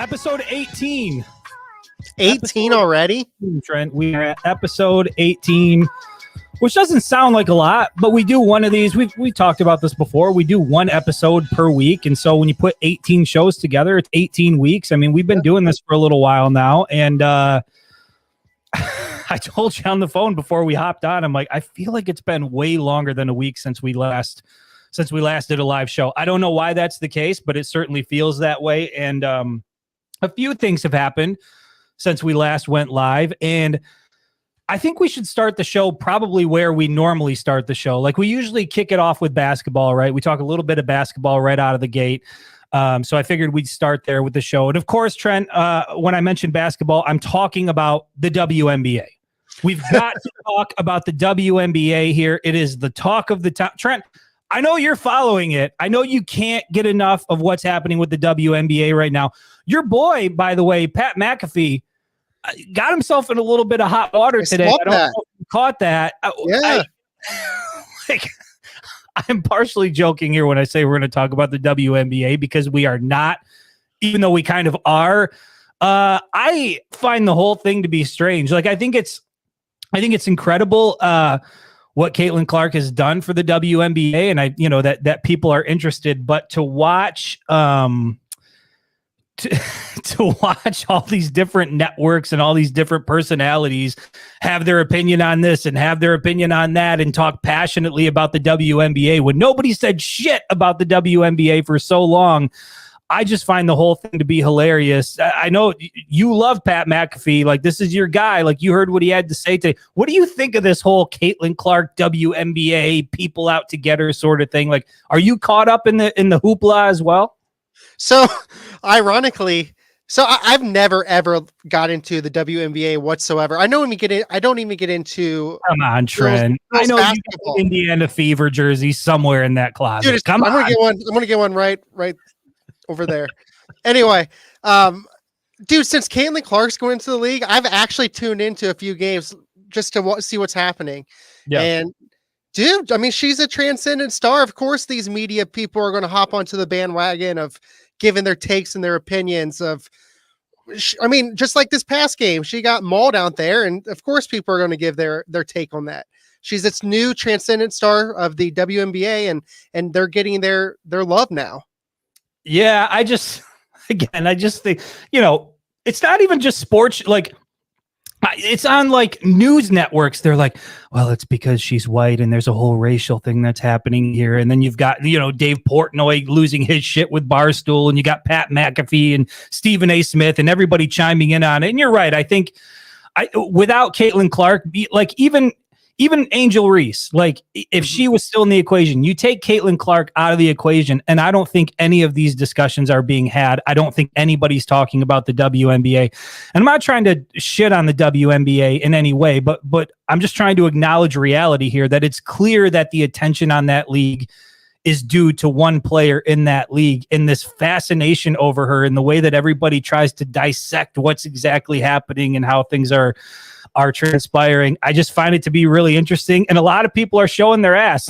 Episode 18. 18 already? Trent, we are at episode 18, which doesn't sound like a lot, but we do one of these. We talked about this before. We do one episode per week. And so when you put 18 shows together, it's 18 weeks. I mean, we've been doing this for a little while now. And I told you on the phone before we hopped on, I'm like, I feel like it's been way longer than a week since we last did a live show. I don't know why that's the case, but it certainly feels that way. And a few things have happened since we last went live. And I think we should start the show probably where we normally start the show. Like we usually kick it off with basketball, right? We talk a little bit of basketball right out of the gate. So I figured we'd start there with the show. And of course, Trent, when I mention basketball, I'm talking about the WNBA. We've got to talk about the WNBA here. It is the talk of the town. Trent, I know you're following it. I know you can't get enough of what's happening with the WNBA right now. Your boy, by the way, Pat McAfee, got himself in a little bit of hot water today. I don't know if you caught that. Yeah. I'm partially joking here when I say we're going to talk about the WNBA because we are not, even though we kind of are. I find the whole thing to be strange. Like I think it's incredible what Caitlin Clark has done for the WNBA, and that people are interested. But to watch to watch all these different networks and all these different personalities have their opinion on this and have their opinion on that and talk passionately about the WNBA when nobody said shit about the WNBA for so long. I just find the whole thing to be hilarious. I know you love Pat McAfee. Like, this is your guy. Like, you heard what he had to say today. What do you think of this whole Caitlin Clark WNBA people out together sort of thing? Like, are you caught up in the hoopla as well? So, ironically, I've never ever got into the WNBA whatsoever. I don't even get into. Come on, Trent. I know basketball. You got an Indiana Fever jersey somewhere in that closet. Dude, I'm gonna get one right over there. Anyway, dude, since Caitlin Clark's going into the league, I've actually tuned into a few games just to see what's happening. Yeah. And dude, I mean, she's a transcendent star. Of course, these media people are going to hop onto the bandwagon of giving their takes and their opinions of, I mean, just like this past game, she got mauled out there. And of course, people are going to give their take on that. She's this new transcendent star of the WNBA and they're getting their love now. Yeah. I just think, it's not even just sports. Like, it's on like news networks. They're like, well, it's because she's white and there's a whole racial thing that's happening here. And then you've got, Dave Portnoy losing his shit with Barstool, and you got Pat McAfee and Stephen A. Smith and everybody chiming in on it. And you're right. I think without Caitlin Clark, like even Angel Reese, like if she was still in the equation, you take Caitlin Clark out of the equation, and I don't think any of these discussions are being had. I don't think anybody's talking about the WNBA. And I'm not trying to shit on the WNBA in any way, but I'm just trying to acknowledge reality here, that it's clear that the attention on that league is due to one player in that league, and this fascination over her and the way that everybody tries to dissect what's exactly happening and how things are transpiring. I just find it to be really interesting. And a lot of people are showing their ass.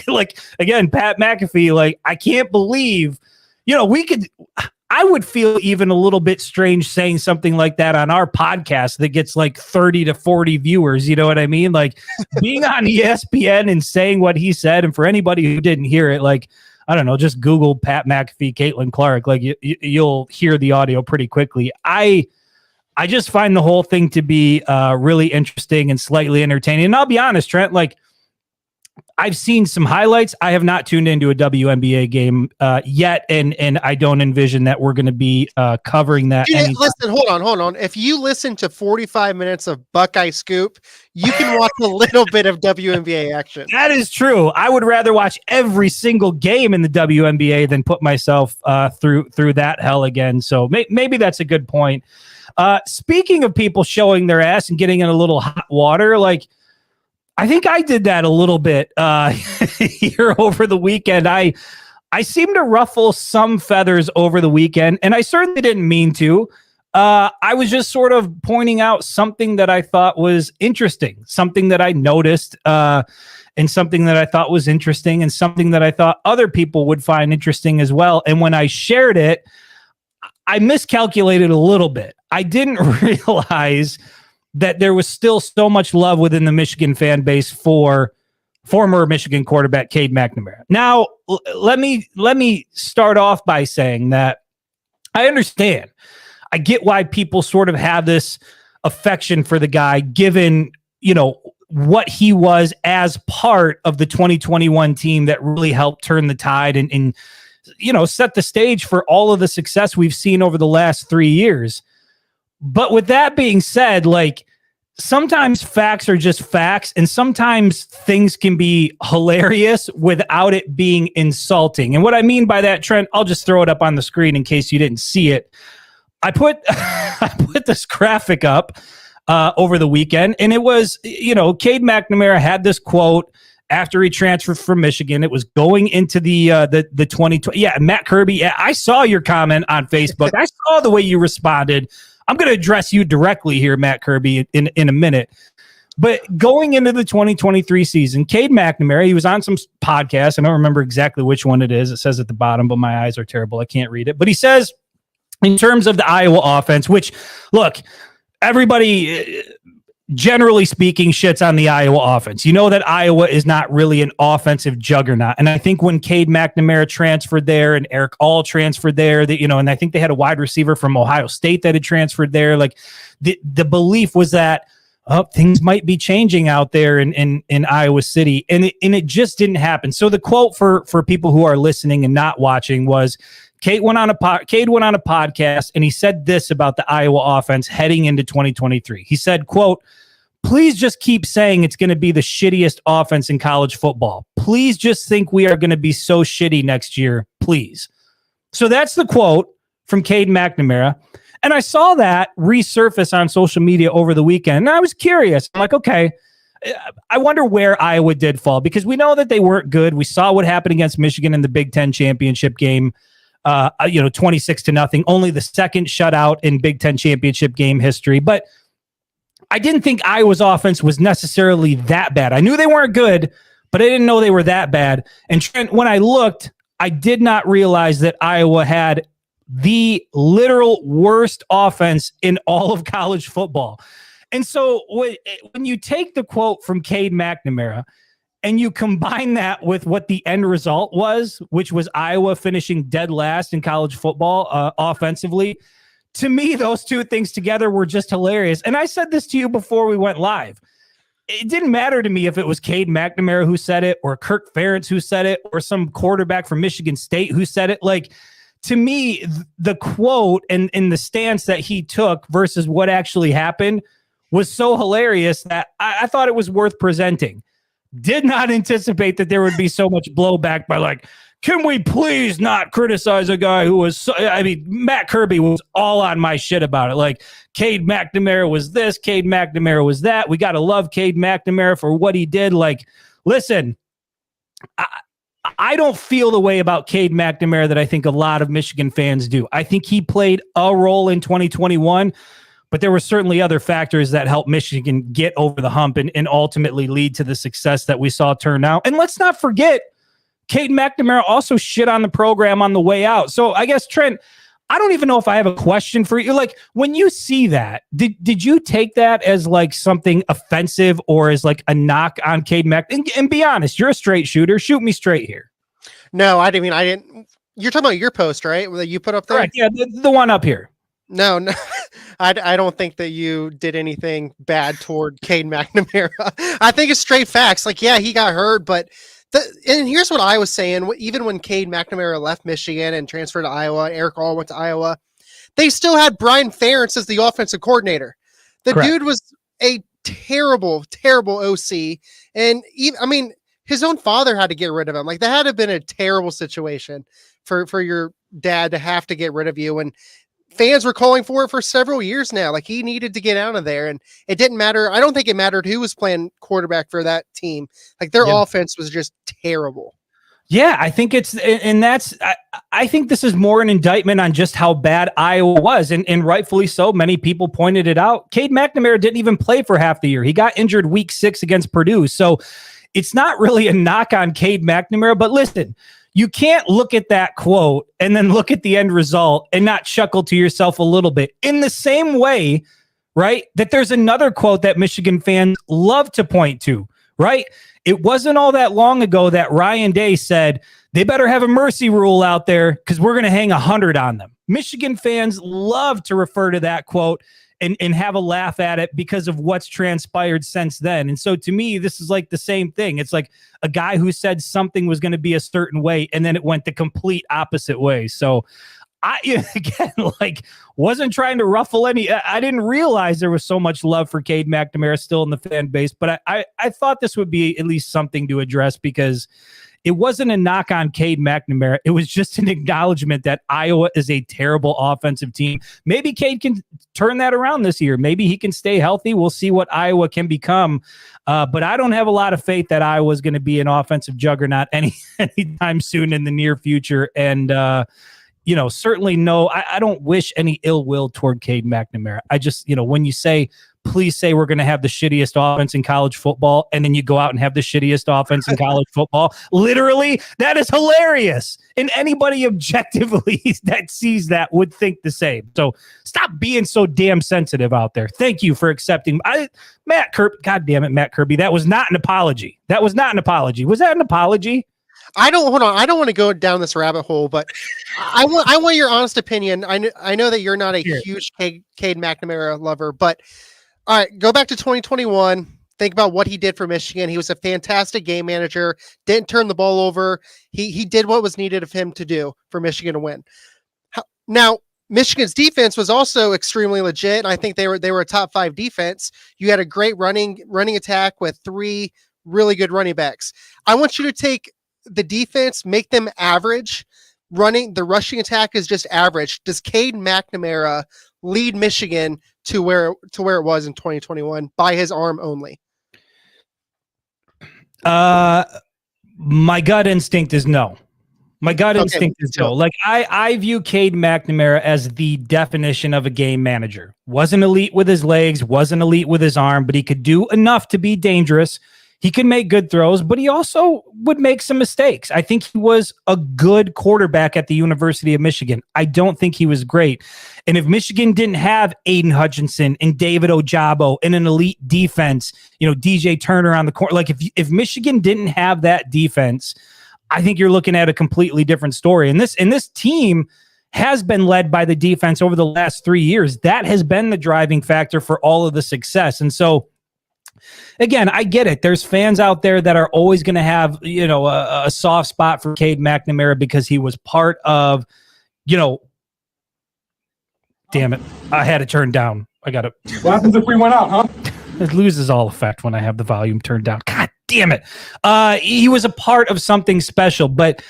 like again, Pat McAfee, like, I can't believe, I would feel even a little bit strange saying something like that on our podcast that gets like 30 to 40 viewers. You know what I mean? Like being on ESPN and saying what he said. And for anybody who didn't hear it, like, I don't know, just Google Pat McAfee, Caitlin Clark. Like you'll hear the audio pretty quickly. I just find the whole thing to be really interesting and slightly entertaining. And I'll be honest, Trent, like I've seen some highlights. I have not tuned into a WNBA game yet, and I don't envision that we're going to be covering that. Listen, hold on. If you listen to 45 minutes of Buckeye Scoop, you can watch a little bit of WNBA action. That is true. I would rather watch every single game in the WNBA than put myself through that hell again. So maybe that's a good point. Speaking of people showing their ass and getting in a little hot water, like I think I did that a little bit here over the weekend. I seem to ruffle some feathers over the weekend, and I certainly didn't mean to. I was just sort of pointing out something that I thought was interesting, something that I noticed, and something that I thought was interesting, and something that I thought other people would find interesting as well. And when I shared it, I miscalculated a little bit. I didn't realize that there was still so much love within the Michigan fan base for former Michigan quarterback Cade McNamara. Now, let me start off by saying that I understand. I get why people sort of have this affection for the guy, given, what he was as part of the 2021 team that really helped turn the tide and set the stage for all of the success we've seen over the last 3 years. But with that being said, like, sometimes facts are just facts, and sometimes things can be hilarious without it being insulting. And what I mean by that, Trent, I'll just throw it up on the screen in case you didn't see it. I put this graphic up over the weekend, and it was, Cade McNamara had this quote after he transferred from Michigan. It was going into the 2020. Yeah, Matt Kirby. Yeah, I saw your comment on Facebook. I saw the way you responded. I'm going to address you directly here, Matt Kirby, in a minute. But going into the 2023 season, Cade McNamara, he was on some podcast. I don't remember exactly which one it is. It says at the bottom, but my eyes are terrible. I can't read it. But he says, in terms of the Iowa offense, which, look, everybody, generally speaking, shits on the Iowa offense. You know that Iowa is not really an offensive juggernaut. And I think when Cade McNamara transferred there and Eric All transferred there, and I think they had a wide receiver from Ohio State that had transferred there, like the belief was that things might be changing out there in Iowa City. And it just didn't happen. So the quote for people who are listening and not watching was, Cade went on a podcast, and he said this about the Iowa offense heading into 2023. He said, quote, "Please just keep saying it's going to be the shittiest offense in college football. Please just think we are going to be so shitty next year. Please." So that's the quote from Cade McNamara. And I saw that resurface on social media over the weekend. And I was curious. I'm like, okay, I wonder where Iowa did fall, because we know that they weren't good. We saw what happened against Michigan in the Big Ten championship game. 26-0, only the second shutout in Big Ten championship game history. But I didn't think Iowa's offense was necessarily that bad. I knew they weren't good, but I didn't know they were that bad. And Trent, when I looked, I did not realize that Iowa had the literal worst offense in all of college football. And so when you take the quote from Cade McNamara and you combine that with what the end result was, which was Iowa finishing dead last in college football offensively, to me, those two things together were just hilarious. And I said this to you before we went live. It didn't matter to me if it was Cade McNamara who said it, or Kirk Ferentz who said it, or some quarterback from Michigan State who said it. Like, to me, the quote and the stance that he took versus what actually happened was so hilarious that I thought it was worth presenting. Did not anticipate that there would be so much blowback by, like, can we please not criticize a guy who was Matt Kirby was all on my shit about it. Like, Cade McNamara was this, Cade McNamara was that. We got to love Cade McNamara for what he did. Like, listen, I don't feel the way about Cade McNamara that I think a lot of Michigan fans do. I think he played a role in 2021, but there were certainly other factors that helped Michigan get over the hump and ultimately lead to the success that we saw turn out. And let's not forget, Cade McNamara also shit on the program on the way out. So I guess, Trent, I don't even know if I have a question for you. Like, when you see that, did you take that as like something offensive or as like a knock on Cade McNamara? And be honest, you're a straight shooter. Shoot me straight here. No, I didn't. You're talking about your post, right? That you put up there? Correct. Yeah, the one up here. No, I don't think that you did anything bad toward Cade McNamara. I think it's straight facts. Like, yeah, he got hurt, but and here's what I was saying. Even when Cade McNamara left Michigan and transferred to Iowa, Eric All went to Iowa, they still had Brian Ferentz as the offensive coordinator. The Correct. Dude was a terrible, terrible OC. And his own father had to get rid of him. Like, that had to have been a terrible situation for your dad to have to get rid of you. And fans were calling for it for several years now. Like, he needed to get out of there, and it didn't matter. I don't think it mattered who was playing quarterback for that team. Like, their offense was just terrible. Yeah, I think I think this is more an indictment on just how bad Iowa was, and rightfully so. Many people pointed it out. Cade McNamara didn't even play for half the year. He got injured week 6 against Purdue. So it's not really a knock on Cade McNamara, but listen, you can't look at that quote and then look at the end result and not chuckle to yourself a little bit. In the same way, right, that there's another quote that Michigan fans love to point to, right? It wasn't all that long ago that Ryan Day said, they better have a mercy rule out there because we're going to hang 100 on them. Michigan fans love to refer to that quote and have a laugh at it because of what's transpired since then. And so to me, this is like the same thing. It's like a guy who said something was going to be a certain way, and then it went the complete opposite way. So I, again, like, wasn't trying to ruffle any. I didn't realize there was so much love for Kade McNamara still in the fan base, but I thought this would be at least something to address because it wasn't a knock on Kade McNamara. It was just an acknowledgement that Iowa is a terrible offensive team. Maybe Kade can turn that around this year. Maybe he can stay healthy. We'll see what Iowa can become. But I don't have a lot of faith that Iowa is going to be an offensive juggernaut anytime soon in the near future. And, certainly no, I don't wish any ill will toward Kade McNamara. I just, when you say, please say we're going to have the shittiest offense in college football, and then you go out and have the shittiest offense in college football, literally, that is hilarious. And anybody objectively that sees that would think the same. So stop being so damn sensitive out there. Thank you for accepting. Matt Kirby, God damn it, Matt Kirby, that was not an apology. That was not an apology. Was that an apology? I don't want to go down this rabbit hole, but I want your honest opinion. I know that you're not a huge Cade McNamara lover, but all right, go back to 2021. Think about what he did for Michigan. He was a fantastic game manager. Didn't turn the ball over. He did what was needed of him to do for Michigan to win. Now, Michigan's defense was also extremely legit, and I think they were a top 5 defense. You had a great running attack with 3 really good running backs. I want you to take the defense, make them average. The rushing attack is just average. Does Cade McNamara lead Michigan to where it was in 2021 by his arm only? My gut instinct is no. My gut instinct is no. Like I view Cade McNamara as the definition of a game manager. Wasn't elite with his legs, wasn't elite with his arm, but he could do enough to be dangerous. He could make good throws, but he also would make some mistakes. I think he was a good quarterback at the University of Michigan. I don't think he was great. And if Michigan didn't have Aiden Hutchinson and David Ojabo and an elite defense, DJ Turner on the court, like if Michigan didn't have that defense, I think you're looking at a completely different story. And this team has been led by the defense over the last 3 years. That has been the driving factor for all of the success. And so, again, I get it. There's fans out there that are always going to have, a soft spot for Cade McNamara because he was part of, damn it. I had it turned down. I got it. What happens if we went out, huh? It loses all effect when I have the volume turned down. God damn it. He was a part of something special, but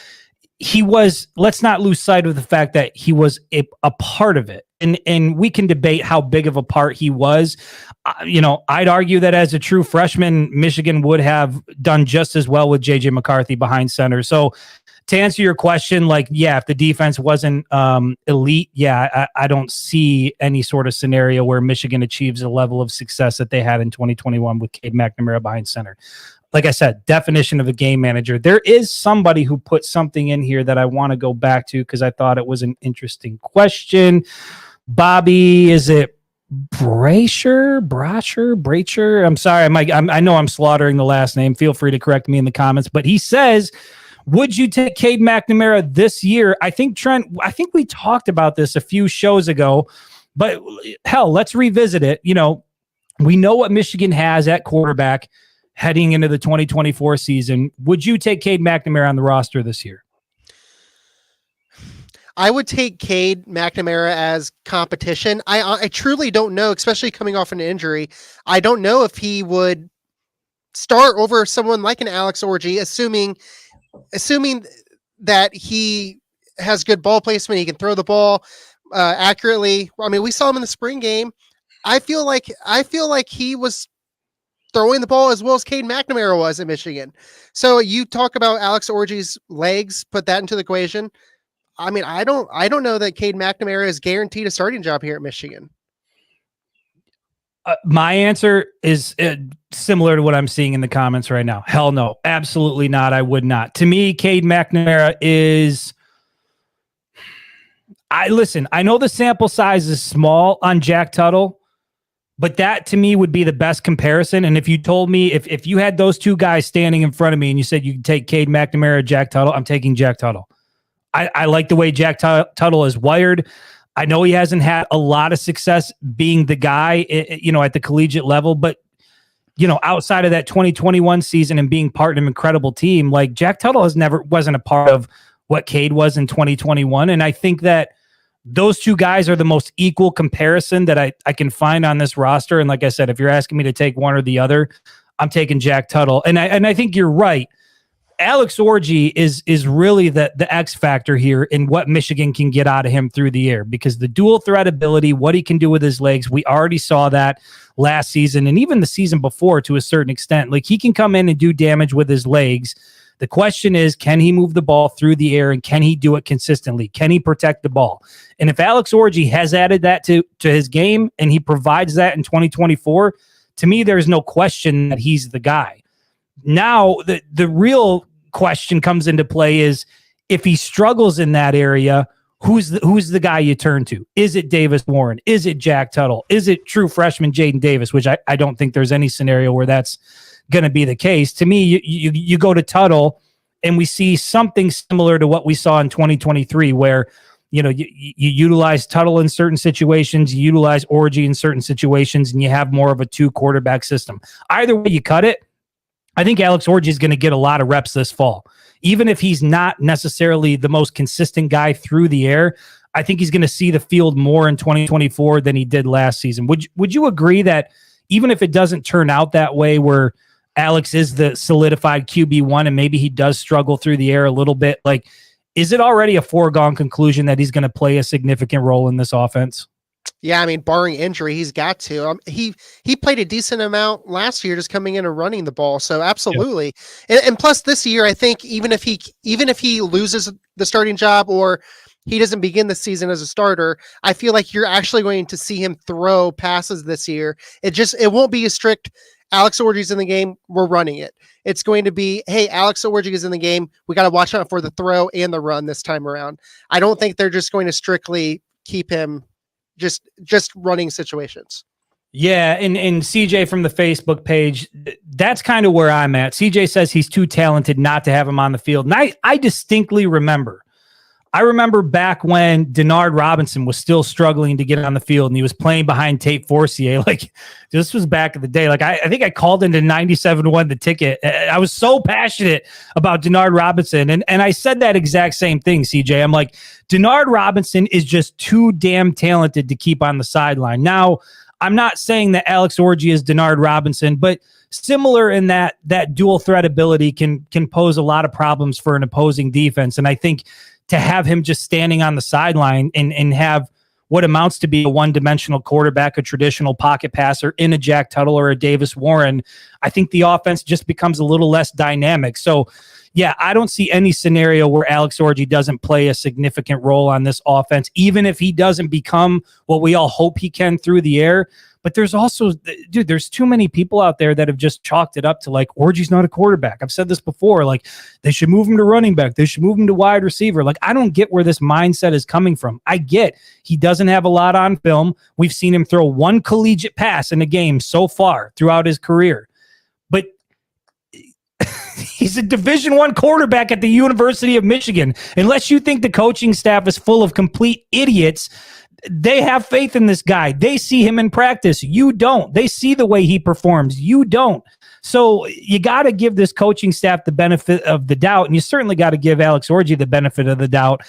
let's not lose sight of the fact that he was a part of it. And we can debate how big of a part he was. I'd argue that as a true freshman, Michigan would have done just as well with JJ McCarthy behind center. So to answer your question, if the defense wasn't elite, I don't see any sort of scenario where Michigan achieves a level of success that they had in 2021 with Cade McNamara behind center. Like I said, definition of a game manager. There is somebody who put something in here that I want to go back to because I thought it was an interesting question. Bobby, is it Brasher? I'm sorry. I know I'm slaughtering the last name. Feel free to correct me in the comments. But he says, would you take Cade McNamara this year? I think, Trent, we talked about this a few shows ago. But hell, let's revisit it. We know what Michigan has at quarterback heading into the 2024 season. Would you take Cade McNamara on the roster this year? I would take Cade McNamara as competition. I truly don't know, especially coming off an injury. I don't know if he would start over someone like an Alex Orji, assuming that he has good ball placement. He can throw the ball accurately. I mean, we saw him in the spring game. I feel like he was throwing the ball as well as Cade McNamara was at Michigan. So you talk about Alex Orji's legs, put that into the equation. I mean, I don't know that Cade McNamara is guaranteed a starting job here at Michigan. My answer is similar to what I'm seeing in the comments right now. Hell no, absolutely not. I would not. To me, Cade McNamara is. I know the sample size is small on Jack Tuttle, but that to me would be the best comparison. And if you told me if you had those two guys standing in front of me and you said you could take Cade McNamara or Jack Tuttle, I'm taking Jack Tuttle. I like the way Jack Tuttle is wired. I know he hasn't had a lot of success being the guy, at the collegiate level, but outside of that 2021 season and being part of an incredible team, like Jack Tuttle wasn't a part of what Cade was in 2021. And I think that those two guys are the most equal comparison that I can find on this roster. And like I said, if you're asking me to take one or the other, I'm taking Jack Tuttle. And I think you're right. Alex Orji is really the X factor here in what Michigan can get out of him through the air, because the dual threat ability, what he can do with his legs, we already saw that last season and even the season before to a certain extent. Like, he can come in and do damage with his legs. The question is, can he move the ball through the air, and can he do it consistently? Can he protect the ball? And if Alex Orji has added that to his game and he provides that in 2024, to me, there's no question that he's the guy. Now, the real question comes into play is, if he struggles in that area, who's the guy you turn to? Is it Davis Warren? Is it Jack Tuttle? Is it true freshman Jaden Davis, which I don't think there's any scenario where that's going to be the case. To me, you go to Tuttle, and we see something similar to what we saw in 2023, where you utilize Tuttle in certain situations, you utilize Orji in certain situations, and you have more of a 2-quarterback system. Either way you cut it, I think Alex Orji is going to get a lot of reps this fall. Even if he's not necessarily the most consistent guy through the air, I think he's going to see the field more in 2024 than he did last season. Would you agree that even if it doesn't turn out that way, where Alex is the solidified QB1 and maybe he does struggle through the air a little bit, like, is it already a foregone conclusion that he's going to play a significant role in this offense? Yeah, I mean, barring injury, he's got to. He played a decent amount last year, just coming in and running the ball. So absolutely, and plus this year, I think even if he loses the starting job or he doesn't begin the season as a starter, I feel like you're actually going to see him throw passes this year. It won't be a strict Alex Orji's in the game, we're running it. It's going to be, hey, Alex Orji is in the game, we got to watch out for the throw and the run this time around. I don't think they're just going to strictly keep him just running situations. Yeah, and CJ from the Facebook page, that's kind of where I'm at. CJ says he's too talented not to have him on the field. And I distinctly remember back when Denard Robinson was still struggling to get on the field and he was playing behind Tate Forcier. Like, this was back in the day. Like, I think I called into 97-1 the ticket. I was so passionate about Denard Robinson. And I said that exact same thing, CJ. I'm like, Denard Robinson is just too damn talented to keep on the sideline. Now, I'm not saying that Alex Orji is Denard Robinson, but similar in that dual threat ability can pose a lot of problems for an opposing defense. And I think to have him just standing on the sideline and have what amounts to be a one-dimensional quarterback, a traditional pocket passer in a Jack Tuttle or a Davis Warren, I think the offense just becomes a little less dynamic. So, yeah, I don't see any scenario where Alex Orji doesn't play a significant role on this offense, even if he doesn't become what we all hope he can through the air. But there's also, dude, there's too many people out there that have just chalked it up to like, Orji's not a quarterback. I've said this before, like, they should move him to running back. They should move him to wide receiver. Like, I don't get where this mindset is coming from. I get he doesn't have a lot on film. We've seen him throw one collegiate pass in a game so far throughout his career. But he's a Division I quarterback at the University of Michigan. Unless you think the coaching staff is full of complete idiots, they have faith in this guy. They see him in practice. You don't. They see the way he performs. You don't. So you got to give this coaching staff the benefit of the doubt, and you certainly got to give Alex Orji the benefit of the doubt.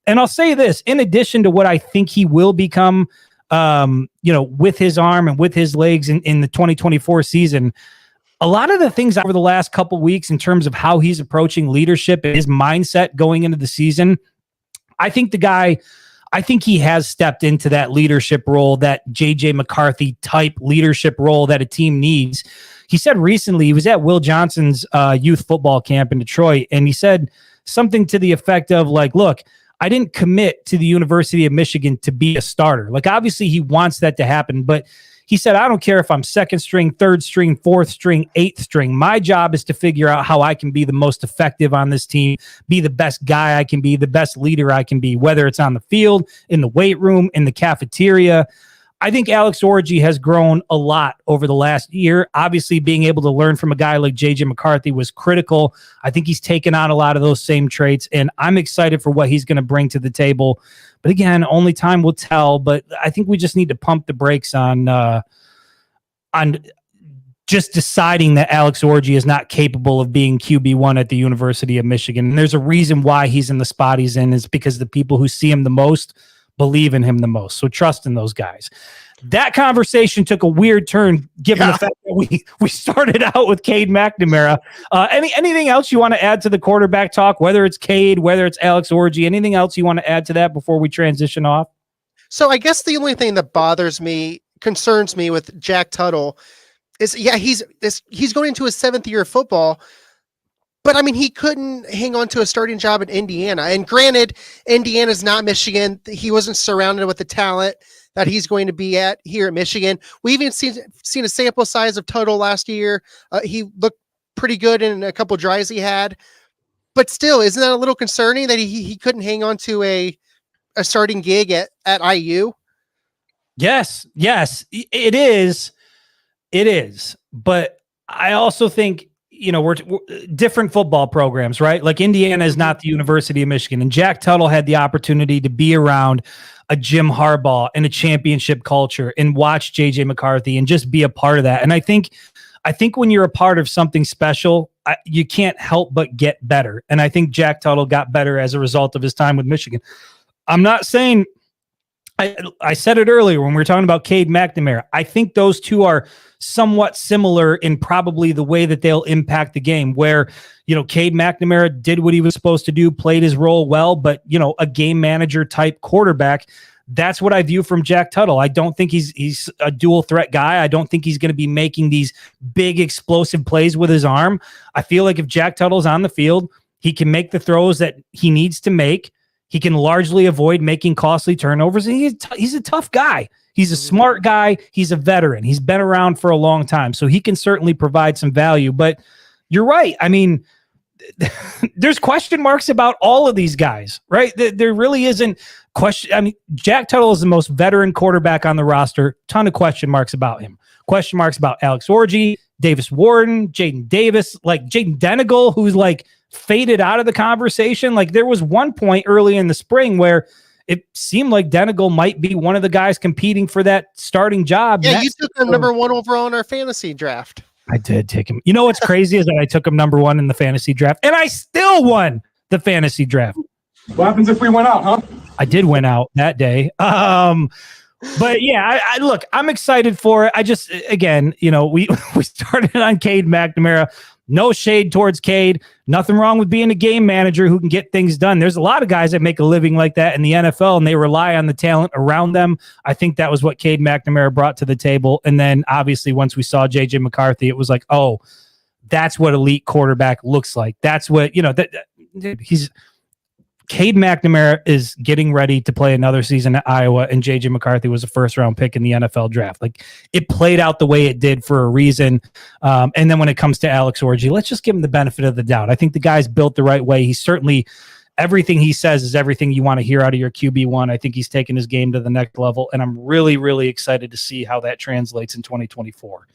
And I'll say this, in addition to what I think he will become, with his arm and with his legs in the 2024 season, a lot of the things over the last couple weeks in terms of how he's approaching leadership and his mindset going into the season, I think he has stepped into that leadership role, that JJ McCarthy type leadership role that a team needs. He said recently, he was at Will Johnson's youth football camp in Detroit, and he said something to the effect of like, look, I didn't commit to the University of Michigan to be a starter. Like, obviously he wants that to happen, but He said, I don't care if I'm second string, third string, fourth string, eighth string. My job is to figure out how I can be the most effective on this team, be the best guy I can be, the best leader I can be, whether it's on the field, in the weight room, in the cafeteria. I think Alex Orji has grown a lot over the last year. Obviously, being able to learn from a guy like JJ McCarthy was critical. I think he's taken on a lot of those same traits, and I'm excited for what he's going to bring to the table. But again, only time will tell. But I think we just need to pump the brakes on just deciding that Alex Orji is not capable of being QB1 at the University of Michigan. And there's a reason why he's in the spot he's in, is because the people who see him the most believe in him the most. So trust in those guys. That conversation took a weird turn given the fact that we started out with Cade McNamara. Anything else you want to add to the quarterback talk, whether it's Cade, whether it's Alex Orji, anything else you want to add to that before we transition off? So I guess the only thing that concerns me with Jack Tuttle is, he's going into his 7th year of football. But I mean, he couldn't hang on to a starting job in Indiana. And granted, Indiana's not Michigan. He wasn't surrounded with the talent that he's going to be at here at Michigan. We even seen a sample size of Tuttle last year. He looked pretty good in a couple drives he had. But still, isn't that a little concerning that he couldn't hang on to a starting gig at IU? Yes, it is. It is. But I also think, we're different football programs, right? Like Indiana is not the University of Michigan, and Jack Tuttle had the opportunity to be around a Jim Harbaugh and a championship culture and watch JJ McCarthy and just be a part of that. And I think when you're a part of something special, you can't help but get better. And I think Jack Tuttle got better as a result of his time with Michigan. I'm not saying, I said it earlier when we were talking about Cade McNamara. I think those two are somewhat similar in probably the way that they'll impact the game, where, Cade McNamara did what he was supposed to do, played his role well, but, a game manager type quarterback. That's what I view from Jack Tuttle. I don't think he's a dual threat guy. I don't think he's going to be making these big explosive plays with his arm. I feel like if Jack Tuttle's on the field, he can make the throws that he needs to make. He can largely avoid making costly turnovers. He's a tough guy. He's a smart guy. He's a veteran. He's been around for a long time, so he can certainly provide some value. But you're right. I mean, there's question marks about all of these guys, right? There really isn't question. I mean, Jack Tuttle is the most veteran quarterback on the roster. Ton of question marks about him. Question marks about Alex Orji, Davis Warden, Jaden Davis, like Jaden Denegal, who's like faded out of the conversation. Like there was one point early in the spring where it seemed like Denegal might be one of the guys competing for that starting job. Yeah, you took him number 1 overall in our fantasy draft. I did take him. You know what's crazy is that I took him number 1 in the fantasy draft, and I still won the fantasy draft. What happens if we went out, huh? I did win out that day. But yeah, I look, I'm excited for it. I just, again, we started on Cade McNamara. No shade towards Cade. Nothing wrong with being a game manager who can get things done. There's a lot of guys that make a living like that in the NFL, and they rely on the talent around them. I think that was what Cade McNamara brought to the table. And then obviously once we saw JJ McCarthy, it was like, oh, that's what elite quarterback looks like. That's what, Cade McNamara is getting ready to play another season at Iowa, and JJ McCarthy was a first-round pick in the NFL draft. Like, it played out the way it did for a reason. And then when it comes to Alex Orji, let's just give him the benefit of the doubt. I think the guy's built the right way. He's certainly, everything he says is everything you want to hear out of your QB1. I think he's taken his game to the next level, and I'm really, really excited to see how that translates in 2024.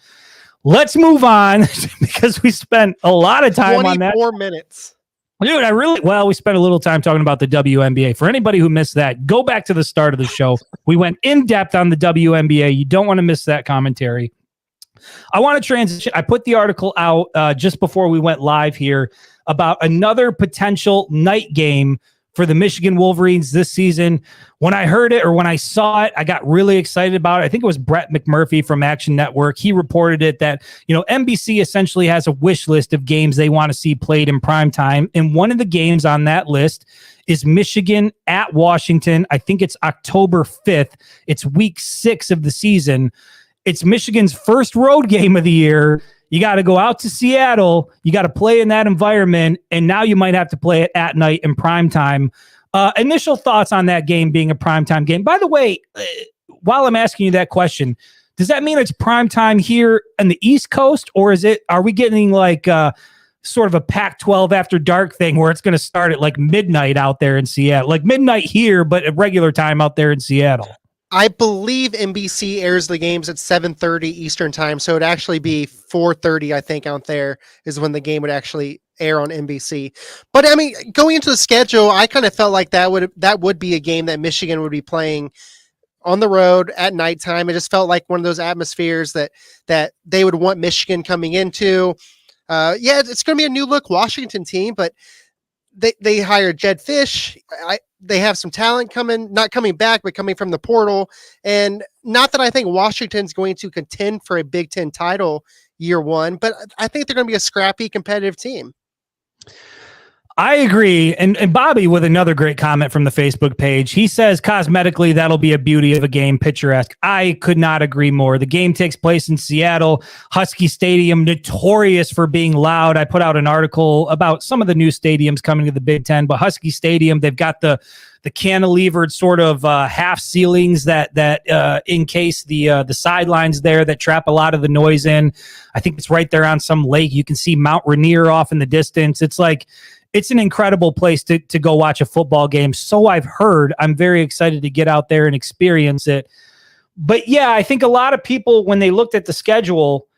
Let's move on because we spent a lot of time on that. 24 minutes. Dude, we spent a little time talking about the WNBA. For anybody who missed that, go back to the start of the show. We went in depth on the WNBA. You don't want to miss that commentary. I want to transition. I put the article out just before we went live here about another potential night game for the Michigan Wolverines this season. When I heard it or when I saw it, I got really excited about it. I think it was Brett McMurphy from Action Network. He reported it that, NBC essentially has a wish list of games they want to see played in prime time. And one of the games on that list is Michigan at Washington. I think it's October 5th. It's week 6 of the season. It's Michigan's first road game of the year. You got to go out to Seattle. You got to play in that environment. And now you might have to play it at night in prime time. Initial thoughts on that game being a primetime game. By the way, while I'm asking you that question, Does that mean it's prime time here on the East Coast, or are we getting like sort of a Pac-12 after dark thing where it's going to start at like midnight out there in Seattle, like midnight here, but at regular time out there in Seattle? I believe NBC airs the games at 7:30 Eastern time, so it'd actually be 4:30, I think, out there is when the game would actually air on NBC. But I mean, going into the schedule, I kind of felt like that would be a game that Michigan would be playing on the road at nighttime. It just felt like one of those atmospheres that they would want Michigan coming into. It's going to be a new look Washington team, but they hired Jed Fish. They have some talent not coming back, but coming from the portal. And not that I think Washington's going to contend for a Big Ten title year one, but I think they're going to be a scrappy, competitive team. I agree. And Bobby with another great comment from the Facebook page. He says, cosmetically, that'll be a beauty of a game, picturesque. I could not agree more. The game takes place in Seattle, Husky Stadium, notorious for being loud. I put out an article about some of the new stadiums coming to the Big Ten, but Husky Stadium, they've got the cantilevered sort of half ceilings that encase the sidelines there that trap a lot of the noise in. I think it's right there on some lake. You can see Mount Rainier off in the distance. It's an incredible place to go watch a football game. So I've heard. I'm very excited to get out there and experience it. But yeah, I think a lot of people, when they looked at the schedule,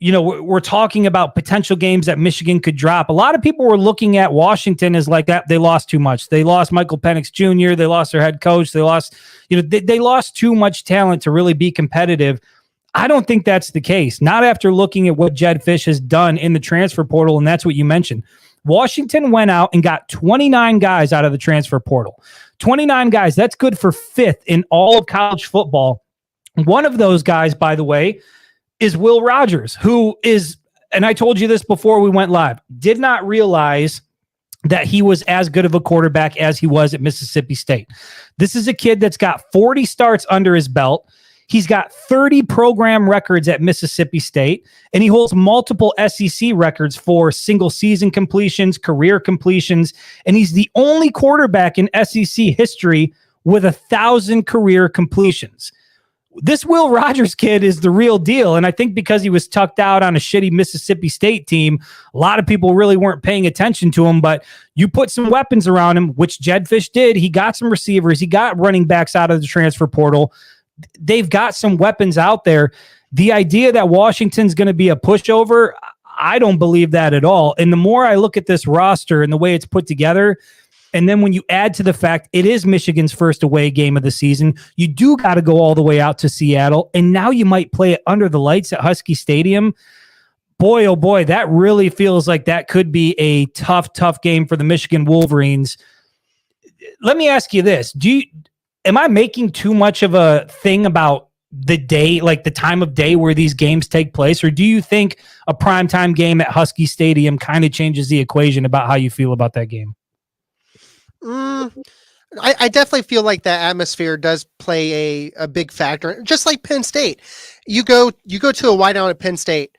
we're talking about potential games that Michigan could drop. A lot of people were looking at Washington as like that. They lost too much. They lost Michael Penix Jr. They lost their head coach. They lost, they lost too much talent to really be competitive. I don't think that's the case. Not after looking at what Jed Fish has done in the transfer portal. And that's what you mentioned. Washington went out and got 29 guys out of the transfer portal. 29 guys. That's good for fifth in all of college football. One of those guys, by the way, is Will Rogers, who is, and I told you this before we went live, did not realize that he was as good of a quarterback as he was at Mississippi State. This is a kid that's got 40 starts under his belt. He's got 30 program records at Mississippi State, and he holds multiple SEC records for single season completions, career completions, and he's the only quarterback in SEC history with 1,000 career completions. This Will Rogers kid is the real deal, and I think because he was tucked out on a shitty Mississippi State team, a lot of people really weren't paying attention to him, but you put some weapons around him, which Jed Fish did. He got some receivers. He got running backs out of the transfer portal. They've got some weapons out there. The idea that Washington's going to be a pushover, I don't believe that at all. And the more I look at this roster and the way it's put together, and then when you add to the fact it is Michigan's first away game of the season, you do got to go all the way out to Seattle. And now you might play it under the lights at Husky Stadium. Boy, oh boy, that really feels like that could be a tough game for the Michigan Wolverines. Let me ask you this. Am I making too much of a thing about the day, like the time of day where these games take place? Or do you think a primetime game at Husky Stadium kind of changes the equation about how you feel about that game? I definitely feel like that atmosphere does play a big factor. Just like Penn State. You go to a whiteout at Penn State,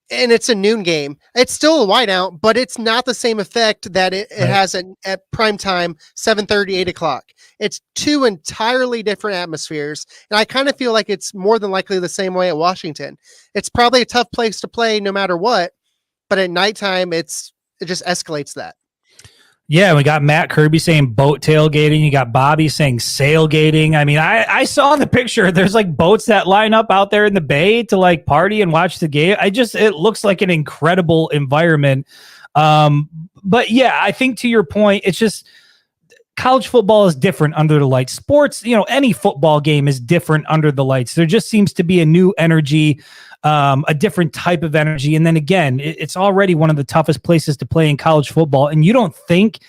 and it's a noon game. It's still a whiteout, but it's not the same effect that it has at prime time, 7:30, 8 o'clock. It's two entirely different atmospheres. And I kind of feel like it's more than likely the same way at Washington. It's probably a tough place to play no matter what, but at nighttime, it just escalates that. Yeah, we got Matt Kirby saying boat tailgating. You got Bobby saying sailgating. I mean, I saw the picture. There's like boats that line up out there in the bay to like party and watch the game. It looks like an incredible environment. But yeah, I think to your point, it's just college football is different under the lights. Sports, any football game is different under the lights. There just seems to be a new energy, a different type of energy. And then again, it's already one of the toughest places to play in college football. And you don't think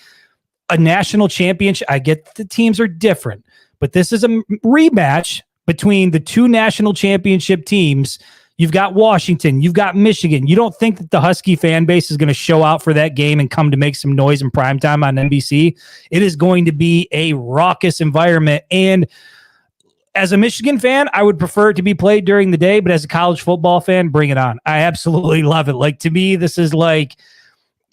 a national championship, I get the teams are different, but this is a rematch between the two national championship teams. You've got Washington, you've got Michigan. You don't think that the Husky fan base is going to show out for that game and come to make some noise in primetime on NBC? It is going to be a raucous environment. And as a Michigan fan, I would prefer it to be played during the day, but as a college football fan, bring it on. I absolutely love it. Like, to me, this is like,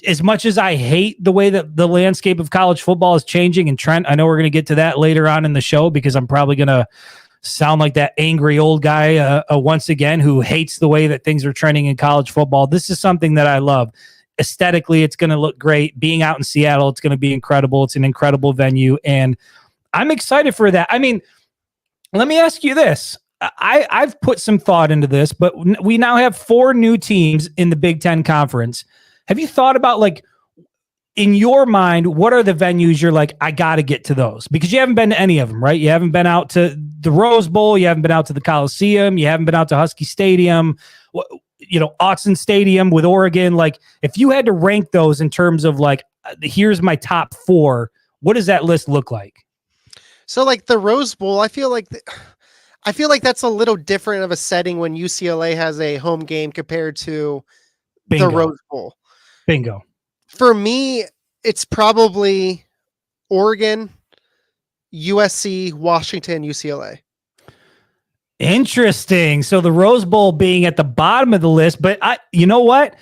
as much as I hate the way that the landscape of college football is changing, and Trent, I know we're going to get to that later on in the show because I'm probably going to sound like that angry old guy once again who hates the way that things are trending in college football. This is something that I love. Aesthetically, it's going to look great. Being out in Seattle, it's going to be incredible. It's an incredible venue, and I'm excited for that. I mean, let me ask you this. I've put some thought into this, but we now have 4 new teams in the Big Ten Conference. Have you thought about, like, in your mind, what are the venues you're like, I got to get to those? Because you haven't been to any of them, right? You haven't been out to the Rose Bowl. You haven't been out to the Coliseum. You haven't been out to Husky Stadium, Autzen Stadium with Oregon. Like, if you had to rank those in terms of, like, here's my top 4, what does that list look like? So, like, the Rose Bowl, I feel like that's a little different of a setting when UCLA has a home game compared to Bingo. the Rose Bowl. Bingo. For me, it's probably Oregon, USC, Washington, UCLA. Interesting. So the Rose Bowl being at the bottom of the list, but you know what?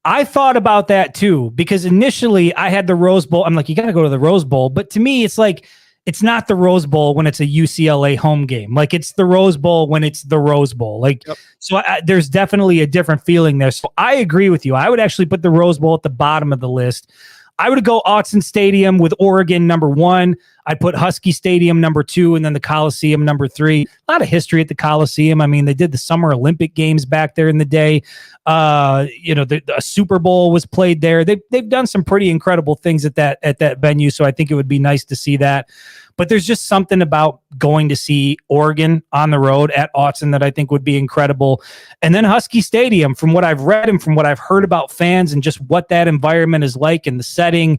I thought about that too, because initially I had the Rose Bowl. I'm like, you got to go to the Rose Bowl. But to me, it's like, it's not the Rose Bowl when it's a UCLA home game. Like, it's the Rose Bowl when it's the Rose Bowl. Like, yep. So there's definitely a different feeling there. So I agree with you. I would actually put the Rose Bowl at the bottom of the list. I would go Autzen Stadium with Oregon number 1. I'd put Husky Stadium number 2, and then the Coliseum number 3. A lot of history at the Coliseum. I mean, they did the Summer Olympic Games back there in the day. The Super Bowl was played there. They've done some pretty incredible things at that venue. So I think it would be nice to see that. But there's just something about going to see Oregon on the road at Autzen that I think would be incredible. And then Husky Stadium, from what I've read and from what I've heard about fans and just what that environment is like and the setting,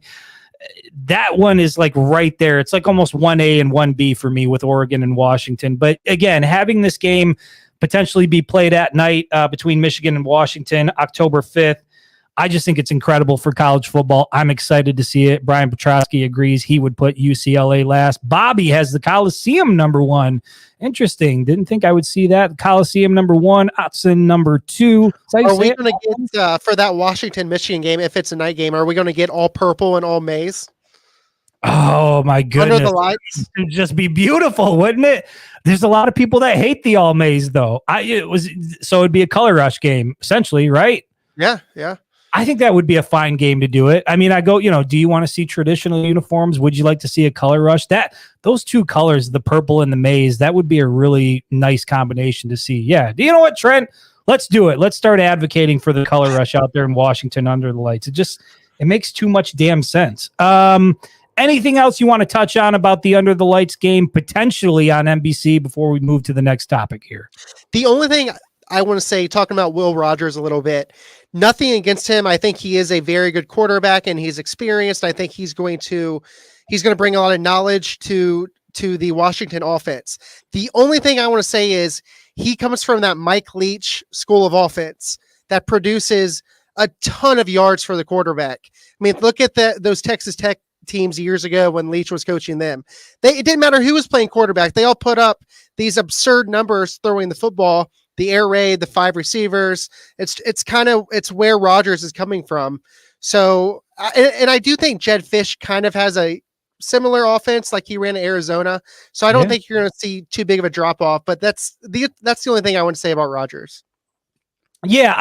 that one is like right there. It's like almost 1A and 1B for me with Oregon and Washington. But again, having this game potentially be played at night between Michigan and Washington, October 5th, I just think it's incredible for college football. I'm excited to see it. Brian Petrosky agrees. He would put UCLA last. Bobby has the Coliseum number 1. Interesting. Didn't think I would see that. Coliseum number 1, Autzen number 2. Are we going to get, for that Washington-Michigan game, if it's a night game, are we going to get all purple and all maize? Oh, my goodness. Under the lights? It'd just be beautiful, wouldn't it? There's a lot of people that hate the all maize, though. So it'd be a color rush game, essentially, right? Yeah. I think that would be a fine game to do it. I mean, I go, do you want to see traditional uniforms? Would you like to see a color rush? Those 2 colors, the purple and the maize, that would be a really nice combination to see. Yeah. Do you know what, Trent? Let's do it. Let's start advocating for the color rush out there in Washington under the lights. It makes too much damn sense. Anything else you want to touch on about the under the lights game potentially on NBC before we move to the next topic here? The only thing I want to say, talking about Will Rogers a little bit, nothing against him. I think he is a very good quarterback and he's experienced. I think he's going to bring a lot of knowledge to the Washington offense. The only thing I want to say is he comes from that Mike Leach school of offense that produces a ton of yards for the quarterback. I mean, look at those Texas Tech teams years ago when Leach was coaching them. It didn't matter who was playing quarterback. They all put up these absurd numbers throwing the football. The air raid, the 5 receivers, it's where Rodgers is coming from. So, and I do think Jed Fish kind of has a similar offense like he ran in Arizona. So I don't think you're going to see too big of a drop off, but that's the only thing I want to say about Rodgers. Yeah,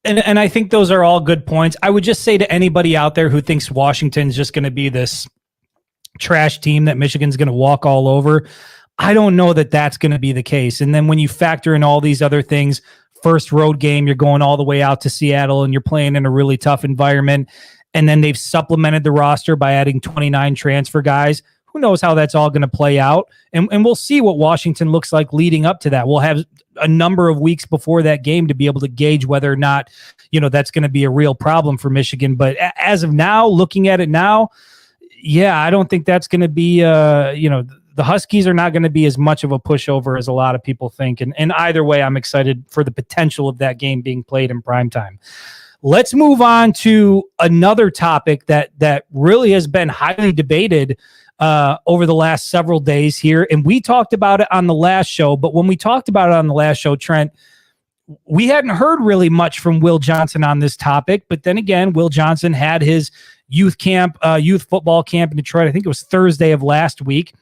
I think those are all good points. I would just say to anybody out there who thinks Washington's just going to be this trash team that Michigan's going to walk all over, I don't know that that's going to be the case. And then when you factor in all these other things, first road game, you're going all the way out to Seattle and you're playing in a really tough environment. And then they've supplemented the roster by adding 29 transfer guys. Who knows how that's all going to play out? And we'll see what Washington looks like leading up to that. We'll have a number of weeks before that game to be able to gauge whether or not, that's going to be a real problem for Michigan. But as of now, looking at it now, yeah, I don't think that's going to be, the Huskies are not going to be as much of a pushover as a lot of people think. And either way, I'm excited for the potential of that game being played in primetime. Let's move on to another topic that really has been highly debated over the last several days here. And we talked about it on the last show. But when we talked about it on the last show, Trent, we hadn't heard really much from Will Johnson on this topic. But then again, Will Johnson had his youth football camp in Detroit. I think it was Thursday of last week.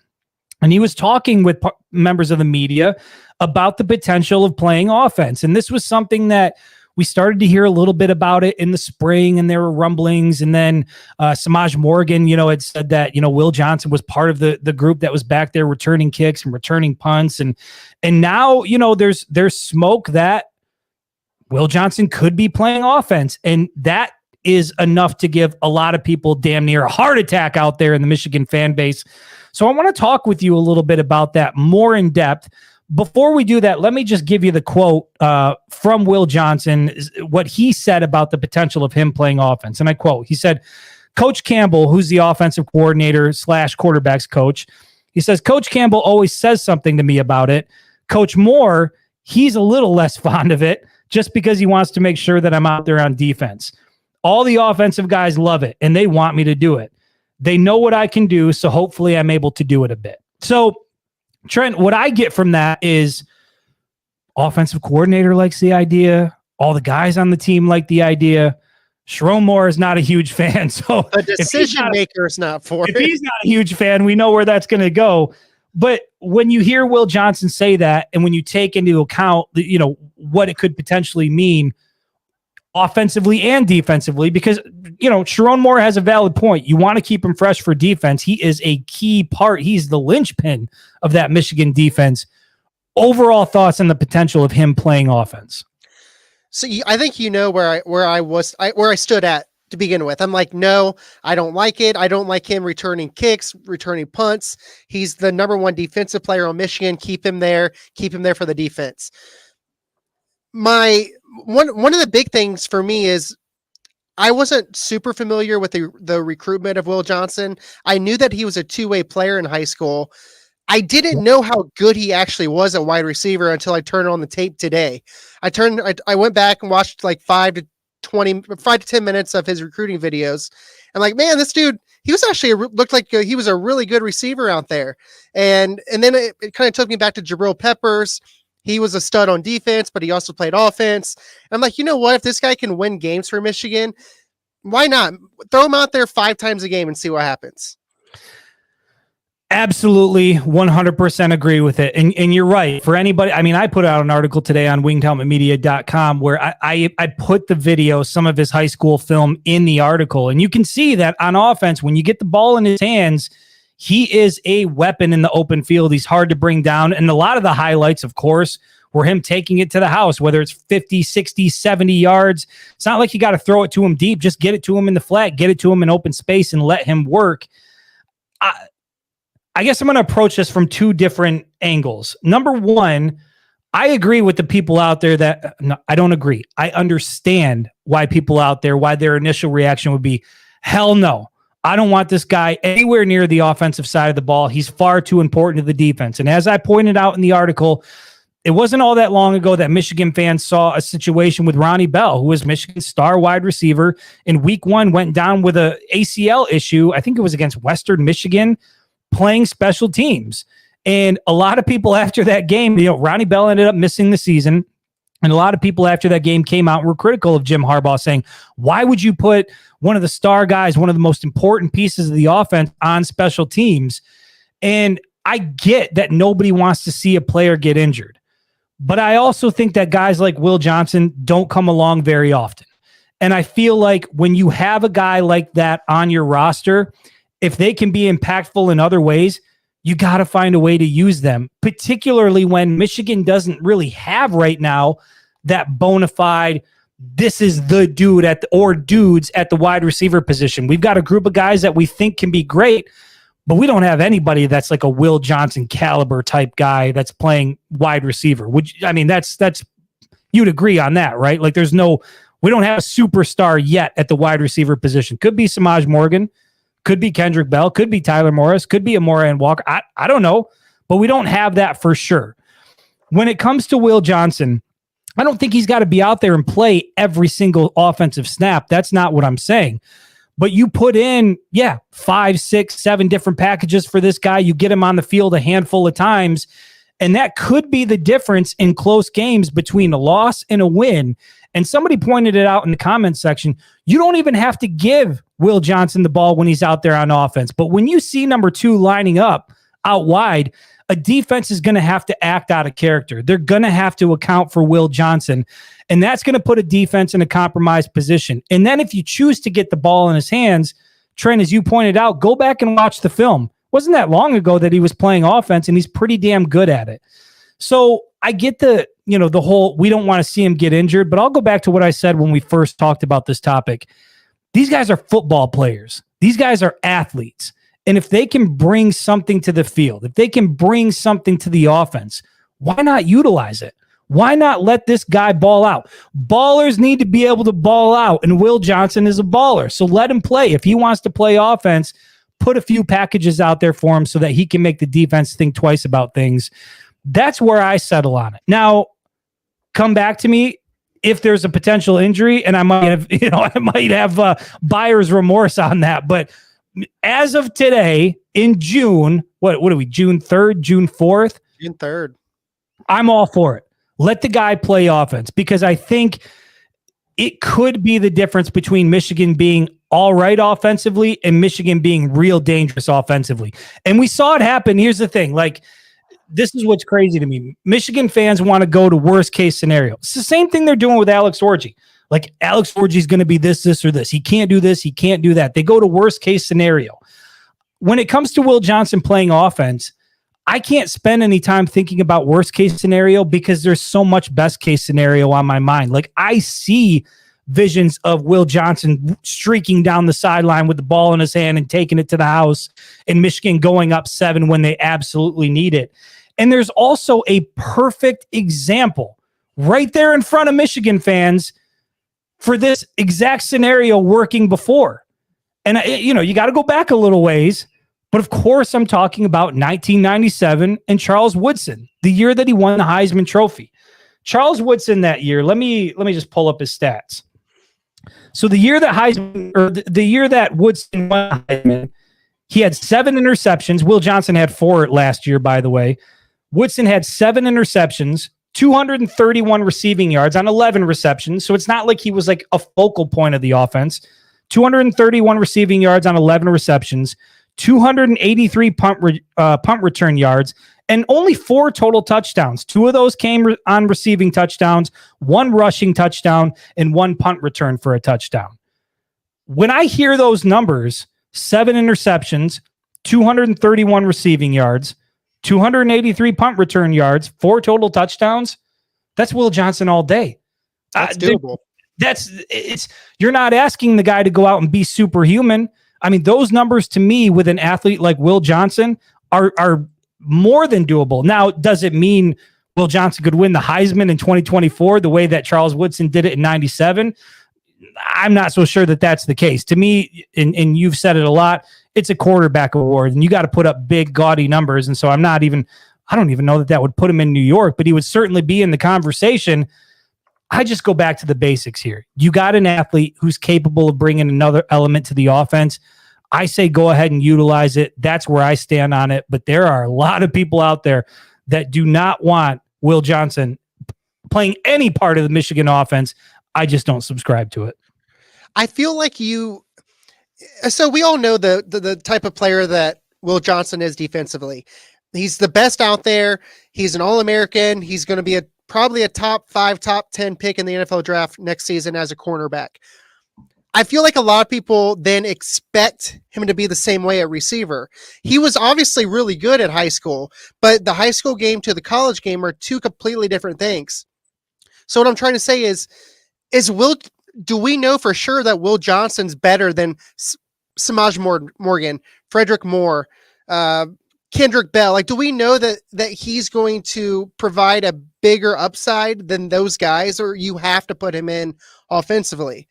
And he was talking with members of the media about the potential of playing offense. And this was something that we started to hear a little bit about it in the spring, and there were rumblings. And then Samaj Morgan, had said that, Will Johnson was part of the group that was back there returning kicks and returning punts. And now, there's smoke that Will Johnson could be playing offense. And that is enough to give a lot of people damn near a heart attack out there in the Michigan fan base. So I want to talk with you a little bit about that more in depth. Before we do that, let me just give you the quote from Will Johnson, what he said about the potential of him playing offense. And I quote, he said, Coach Campbell, who's the offensive coordinator / quarterbacks coach, he says, Coach Campbell always says something to me about it. Coach Moore, he's a little less fond of it just because he wants to make sure that I'm out there on defense. All the offensive guys love it, and they want me to do it. They know what I can do, so hopefully I'm able to do it a bit. So, Trent, what I get from that is offensive coordinator likes the idea. All the guys on the team like the idea. Sharon Moore is not a huge fan. So the decision maker is not for it. If he's not a huge fan, we know where that's going to go. But when you hear Will Johnson say that, and when you take into account, what it could potentially mean offensively and defensively, because, Sharon Moore has a valid point. You want to keep him fresh for defense. He is a key part. He's the linchpin of that Michigan defense. Overall thoughts on the potential of him playing offense. So I think where I stood at to begin with. I'm like, no, I don't like it. I don't like him returning kicks, returning punts. He's the number one defensive player on Michigan. Keep him there for the defense. One of the big things for me is I wasn't super familiar with the recruitment of Will Johnson. I knew that he was a two-way player in high school. I didn't know how good he actually was at wide receiver until I turned on the tape today. I went back and watched like 5 to 10 minutes of his recruiting videos. And like, man, this dude, he was actually looked like he was a really good receiver out there. And then it kind of took me back to Jabril Peppers. He was a stud on defense, but he also played offense. And I'm like, you know what? If this guy can win games for Michigan, why not? Throw him out there 5 times a game and see what happens. Absolutely, 100% agree with it. And you're right. For anybody, I put out an article today on wingedhelmetmedia.com where I put the video, some of his high school film in the article. And you can see that on offense, when you get the ball in his hands, he is a weapon in the open field. He's hard to bring down. And a lot of the highlights, of course, were him taking it to the house, whether it's 50, 60, 70 yards. It's not like you got to throw it to him deep. Just get it to him in the flat, get it to him in open space and let him work. I guess I'm going to approach this from 2 different angles. Number one, I agree with the people out there that no, I don't agree. I understand why people out there, why their initial reaction would be, hell no. I don't want this guy anywhere near the offensive side of the ball. He's far too important to the defense. And as I pointed out in the article, it wasn't all that long ago that Michigan fans saw a situation with Ronnie Bell, who was Michigan's star wide receiver. In week 1, went down with a ACL issue. I think it was against Western Michigan, playing special teams. And a lot of people after that game, Ronnie Bell ended up missing the season. And a lot of people after that game came out and were critical of Jim Harbaugh, saying, why would you put one of the star guys, one of the most important pieces of the offense on special teams? And I get that nobody wants to see a player get injured. But I also think that guys like Will Johnson don't come along very often. And I feel like when you have a guy like that on your roster, if they can be impactful in other ways, you got to find a way to use them, particularly when Michigan doesn't really have right now that bona fide, this is the dude or dudes at the wide receiver position. We've got a group of guys that we think can be great, but we don't have anybody that's like a Will Johnson caliber type guy that's playing wide receiver. That's you'd agree on that, right? Like we don't have a superstar yet at the wide receiver position. Could be Samaj Morgan, could be Kendrick Bell, could be Tyler Morris, could be Amora and Walker. I don't know, but we don't have that for sure. When it comes to Will Johnson, I don't think he's got to be out there and play every single offensive snap. That's not what I'm saying. But you put in, 5, 6, 7 different packages for this guy. You get him on the field a handful of times, and that could be the difference in close games between a loss and a win. And somebody pointed it out in the comments section. You don't even have to give Will Johnson the ball when he's out there on offense. But when you see number 2 lining up out wide, a defense is going to have to act out of character. They're going to have to account for Will Johnson, and that's going to put a defense in a compromised position. And then if you choose to get the ball in his hands, Trent, as you pointed out, go back and watch the film. Wasn't that long ago that he was playing offense, and he's pretty damn good at it. So I get the whole, we don't want to see him get injured, but I'll go back to what I said when we first talked about this topic. These guys are football players. These guys are athletes. And if they can bring something to the field, if they can bring something to the offense, why not utilize it? Why not let this guy ball out? Ballers need to be able to ball out, and Will Johnson is a baller. So let him play. If he wants to play offense, put a few packages out there for him so that he can make the defense think twice about things. That's where I settle on it. Now, come back to me if there's a potential injury, and I might have buyer's remorse on that. But as of today, in June, what are we? June 3rd, June 4th? June 3rd. I'm all for it. Let the guy play offense, because I think it could be the difference between Michigan being all right offensively and Michigan being real dangerous offensively. And we saw it happen. Here's the thing. This is what's crazy to me. Michigan fans want to go to worst case scenario. It's the same thing they're doing with Alex Orji. Alex Orji is going to be this, or this. He can't do this. He can't do that. They go to worst case scenario. When it comes to Will Johnson playing offense, I can't spend any time thinking about worst case scenario because there's so much best case scenario on my mind. I see visions of Will Johnson streaking down the sideline with the ball in his hand and taking it to the house, and Michigan going up 7 when they absolutely need it. And there's also a perfect example right there in front of Michigan fans for this exact scenario working before. And, you got to go back a little ways. But of course, I'm talking about 1997 and Charles Woodson, the year that he won the Heisman Trophy. Charles Woodson that year, let me just pull up his stats. So the year that Woodson won Heisman, he had 7 interceptions. Will Johnson had 4 last year, by the way. Woodson had 7 interceptions, 231 receiving yards on 11 receptions. So it's not like he was a focal point of the offense. 231 receiving yards on 11 receptions, 283 punt return yards, and only 4 total touchdowns. 2 of those came on receiving touchdowns, 1 rushing touchdown, and 1 punt return for a touchdown. When I hear those numbers, 7 interceptions, 231 receiving yards, 283 punt return yards, 4 total touchdowns, that's Will Johnson all day. That's doable. You're not asking the guy to go out and be superhuman. I mean, those numbers to me with an athlete like Will Johnson are more than doable. Now, does it mean Will Johnson could win the Heisman in 2024 the way that Charles Woodson did it in 97? I'm not so sure that that's the case. To me, and you've said it a lot, it's a quarterback award, and you got to put up big, gaudy numbers. And so I don't even know that would put him in New York, but he would certainly be in the conversation. I just go back to the basics here. You got an athlete who's capable of bringing another element to the offense. I say go ahead and utilize it. That's where I stand on it. But there are a lot of people out there that do not want Will Johnson playing any part of the Michigan offense. I just don't subscribe to it. I feel like so we all know the type of player that Will Johnson is defensively. He's the best out there. He's an All-American. He's going to be probably a top 5, top 10 pick in the NFL draft next season as a cornerback. I feel like a lot of people then expect him to be the same way at receiver. He was obviously really good at high school, but the high school game to the college game are 2 completely different things. So what I'm trying to say is do we know for sure that Will Johnson's better than Samaj Morgan, Frederick Moore, Kendrick Bell? Do we know that he's going to provide a bigger upside than those guys, or you have to put him in offensively?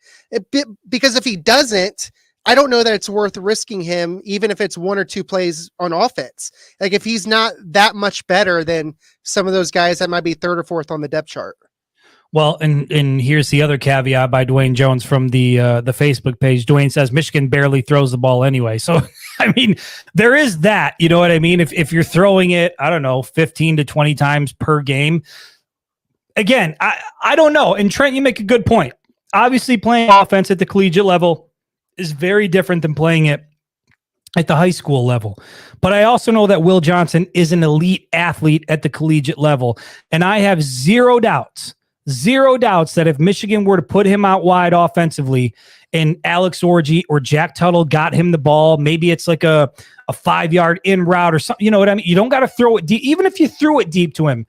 Because if he doesn't, I don't know that it's worth risking him, even if it's 1 or 2 plays on offense. If he's not that much better than some of those guys that might be 3rd or 4th on the depth chart. Well, and here's the other caveat by Dwayne Jones from the Facebook page. Dwayne says Michigan barely throws the ball anyway. So, I mean, there is that, you know what I mean? If you're throwing it, I don't know, 15 to 20 times per game. Again, I don't know. And Trent, you make a good point. Obviously, playing offense at the collegiate level is very different than playing it at the high school level. But I also know that Will Johnson is an elite athlete at the collegiate level. And I have zero doubts that if Michigan were to put him out wide offensively and Alex Orji or Jack Tuttle got him the ball, maybe it's like a 5-yard in route or something. You know what I mean? You don't got to throw it deep. Even if you threw it deep to him,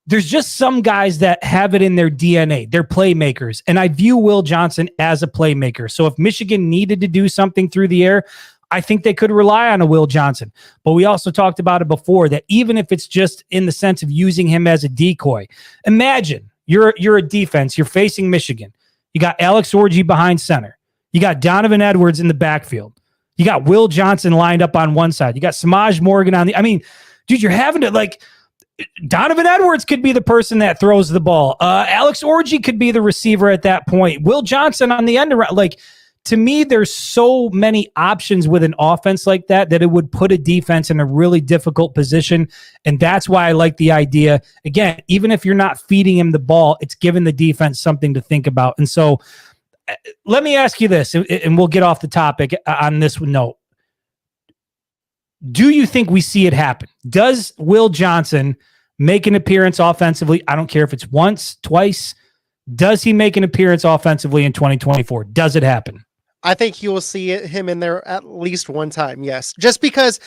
there's just some guys that have it in their DNA. They're playmakers. And I view Will Johnson as a playmaker. So if Michigan needed to do something through the air, I think they could rely on a Will Johnson. But we also talked about it before that even if it's just in the sense of using him as a decoy, imagine you're a defense, you're facing Michigan. You got Alex Orji behind center. You got Donovan Edwards in the backfield. You got Will Johnson lined up on one side. You got Samaj Morgan on the, I mean, dude, you're having to like, Donovan Edwards could be the person that throws the ball. Alex Orji could be the receiver at that point. Will Johnson on the end around, like, to me, there's so many options with an offense like that it would put a defense in a really difficult position. And that's why I like the idea. Again, even if you're not feeding him the ball, it's giving the defense something to think about. And so let me ask you this, and we'll get off the topic on this note. Do you think we see it happen? Does Will Johnson make an appearance offensively? I don't care if it's once, twice. Does he make an appearance offensively in 2024? Does it happen? I think you will see him in there at least one time. Yes. Just because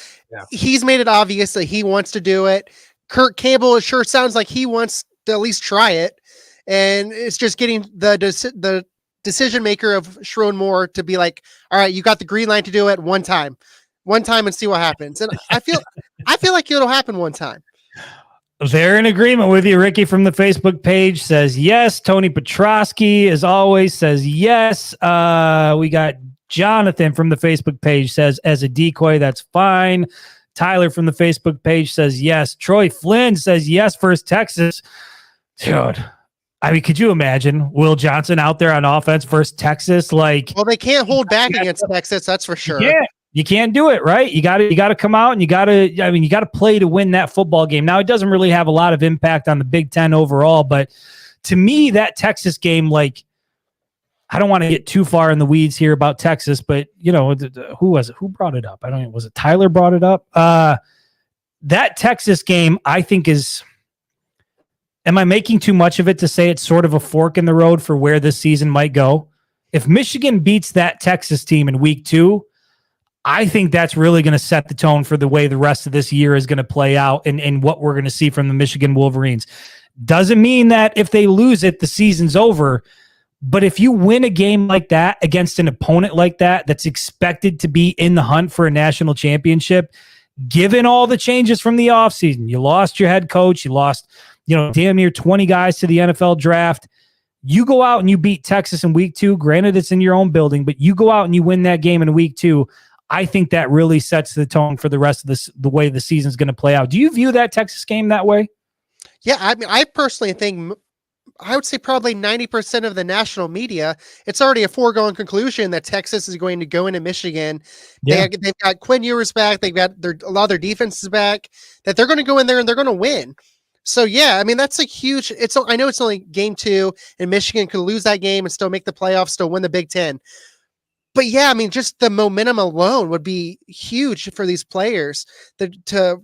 he's made it obvious that he wants to do it. Kirk Campbell, it sure sounds like he wants to at least try it. And it's just getting the decision maker of Sherrone Moore to be like, all right, you got the green light to do it one time and see what happens. And I feel like it'll happen one time. They're in agreement with you. Ricky from the Facebook page says yes. Tony Petrosky, as always, says yes. We got Jonathan from the Facebook page says, as a decoy, that's fine. Tyler from the Facebook page says yes. Troy Flynn says yes versus Texas. Dude, I mean, could you imagine Will Johnson out there on offense versus Texas? Like, well, they can't hold back against Texas, that's for sure. Yeah. You can't do it, right? You got to come out and you got to play to win that football game. Now, it doesn't really have a lot of impact on the Big Ten overall, but to me, that Texas game, like, I don't want to get too far in the weeds here about Texas, but you know, who was it? Who brought it up? I don't know. Was it Tyler brought it up? That Texas game, I think am I making too much of it to say it's sort of a fork in the road for where this season might go? If Michigan beats that Texas team in week 2, I think that's really going to set the tone for the way the rest of this year is going to play out and what we're going to see from the Michigan Wolverines. Doesn't mean that if they lose it, the season's over. But if you win a game like that against an opponent like that, that's expected to be in the hunt for a national championship, given all the changes from the offseason, you lost your head coach, you lost, damn near 20 guys to the NFL draft. You go out and you beat Texas in week 2. Granted, it's in your own building, but you go out and you win that game in week 2. I think that really sets the tone for the rest of the way the season's going to play out. Do you view that Texas game that way? Yeah, I mean, I personally think, I would say probably 90% of the national media, it's already a foregone conclusion that Texas is going to go into Michigan. Yeah. They've got Quinn Ewers back. They've got a lot of their defenses back, that they're going to go in there and they're going to win. So, yeah, I mean, that's a huge, I know it's only game 2 and Michigan could lose that game and still make the playoffs, still win the Big Ten. But yeah, I mean, just the momentum alone would be huge for these players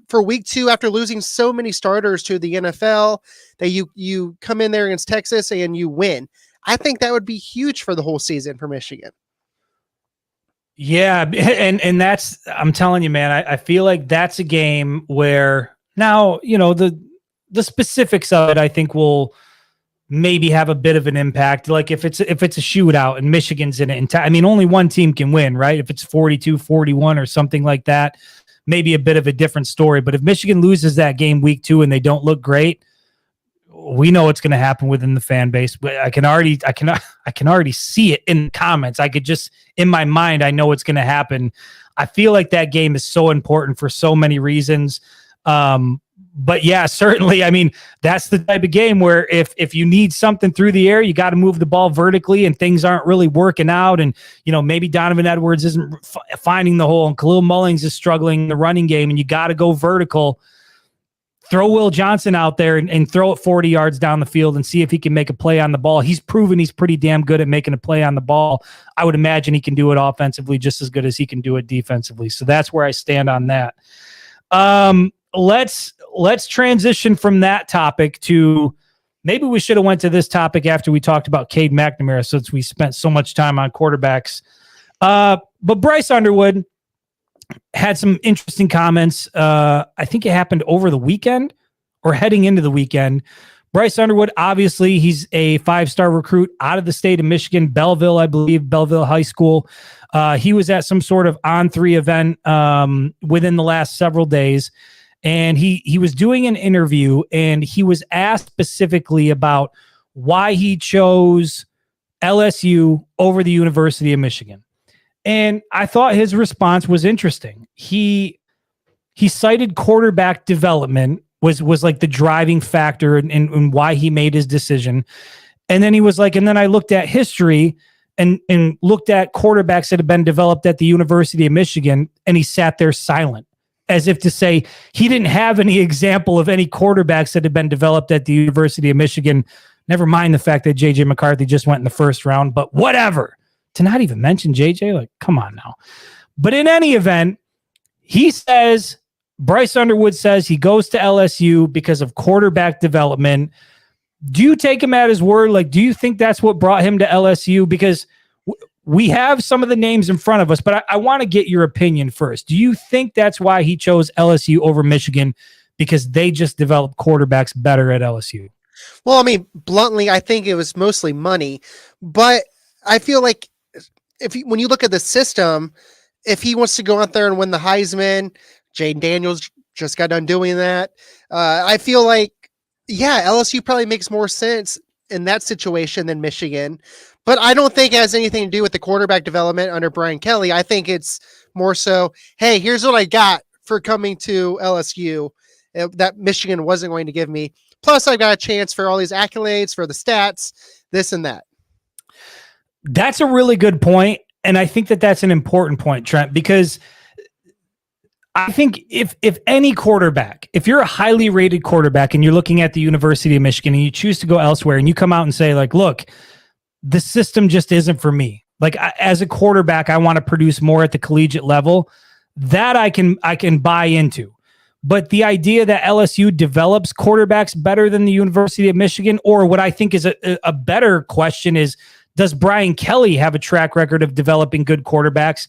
for week 2 after losing so many starters to the NFL that you come in there against Texas and you win. I think that would be huge for the whole season for Michigan. Yeah, and that's, I'm telling you, man, I feel like that's a game where now, the specifics of it, I think will maybe have a bit of an impact. Like if it's a shootout and Michigan's in it, and only one team can win, right? If it's 42-41 or something like that, maybe a bit of a different story. But if Michigan loses that game week 2 and they don't look great, we know what's going to happen within the fan base. But I can already see it in the comments. I could just, in my mind, I know what's going to happen. I feel like that game is so important for so many reasons. But yeah, certainly. I mean, that's the type of game where if you need something through the air, you got to move the ball vertically and things aren't really working out. And, maybe Donovan Edwards isn't finding the hole and Khalil Mullings is struggling in the running game and you got to go vertical. throw Will Johnson out there and throw it 40 yards down the field and see if he can make a play on the ball. He's proven he's pretty damn good at making a play on the ball. I would imagine he can do it offensively just as good as he can do it defensively. So that's where I stand on that. Let's transition from that topic to, maybe we should have went to this topic after we talked about Kade McNamara, since we spent so much time on quarterbacks. But Bryce Underwood had some interesting comments. I think it happened over the weekend or heading into the weekend. Bryce Underwood, obviously, he's a 5-star recruit out of the state of Michigan, Belleville, I believe, Belleville High School. He was at some sort of On3 event within the last several days, and he was doing an interview, and he was asked specifically about why he chose LSU over the University of Michigan. And I thought his response was interesting. He cited quarterback development was like the driving factor in why he made his decision. And then he was like, and then I looked at history and looked at quarterbacks that have been developed at the University of Michigan, and he sat there silent, as if to say he didn't have any example of any quarterbacks that had been developed at the University of Michigan. Never mind the fact that J.J. McCarthy just went in the first round, but whatever. To not even mention JJ, like, come on now. But in any event, he says, Bryce Underwood says he goes to LSU because of quarterback development. Do you take him at his word? Like, do you think that's what brought him to LSU? Because we have some of the names in front of us, but I want to get your opinion first. Do you think that's why he chose LSU over Michigan, because they just developed quarterbacks better at LSU? Well, I mean, bluntly, I think it was mostly money, but I feel like when you look at the system, if he wants to go out there and win the Heisman, Jaden Daniels just got done doing that. I feel like, yeah, LSU probably makes more sense in that situation than Michigan, but I don't think it has anything to do with the quarterback development under Brian Kelly. I think it's more so, hey, here's what I got for coming to LSU that Michigan wasn't going to give me. Plus, I've got a chance for all these accolades, for the stats, this and that. That's a really good point, and I think that that's an important point, Trent, because I think if any quarterback, if you're a highly rated quarterback and you're looking at the University of Michigan and you choose to go elsewhere and you come out and say, like, look, the system just isn't for me. Like, as a quarterback, I want to produce more at the collegiate level. That I can buy into. But the idea that LSU develops quarterbacks better than the University of Michigan, or what I think is a better question is, does Brian Kelly have a track record of developing good quarterbacks?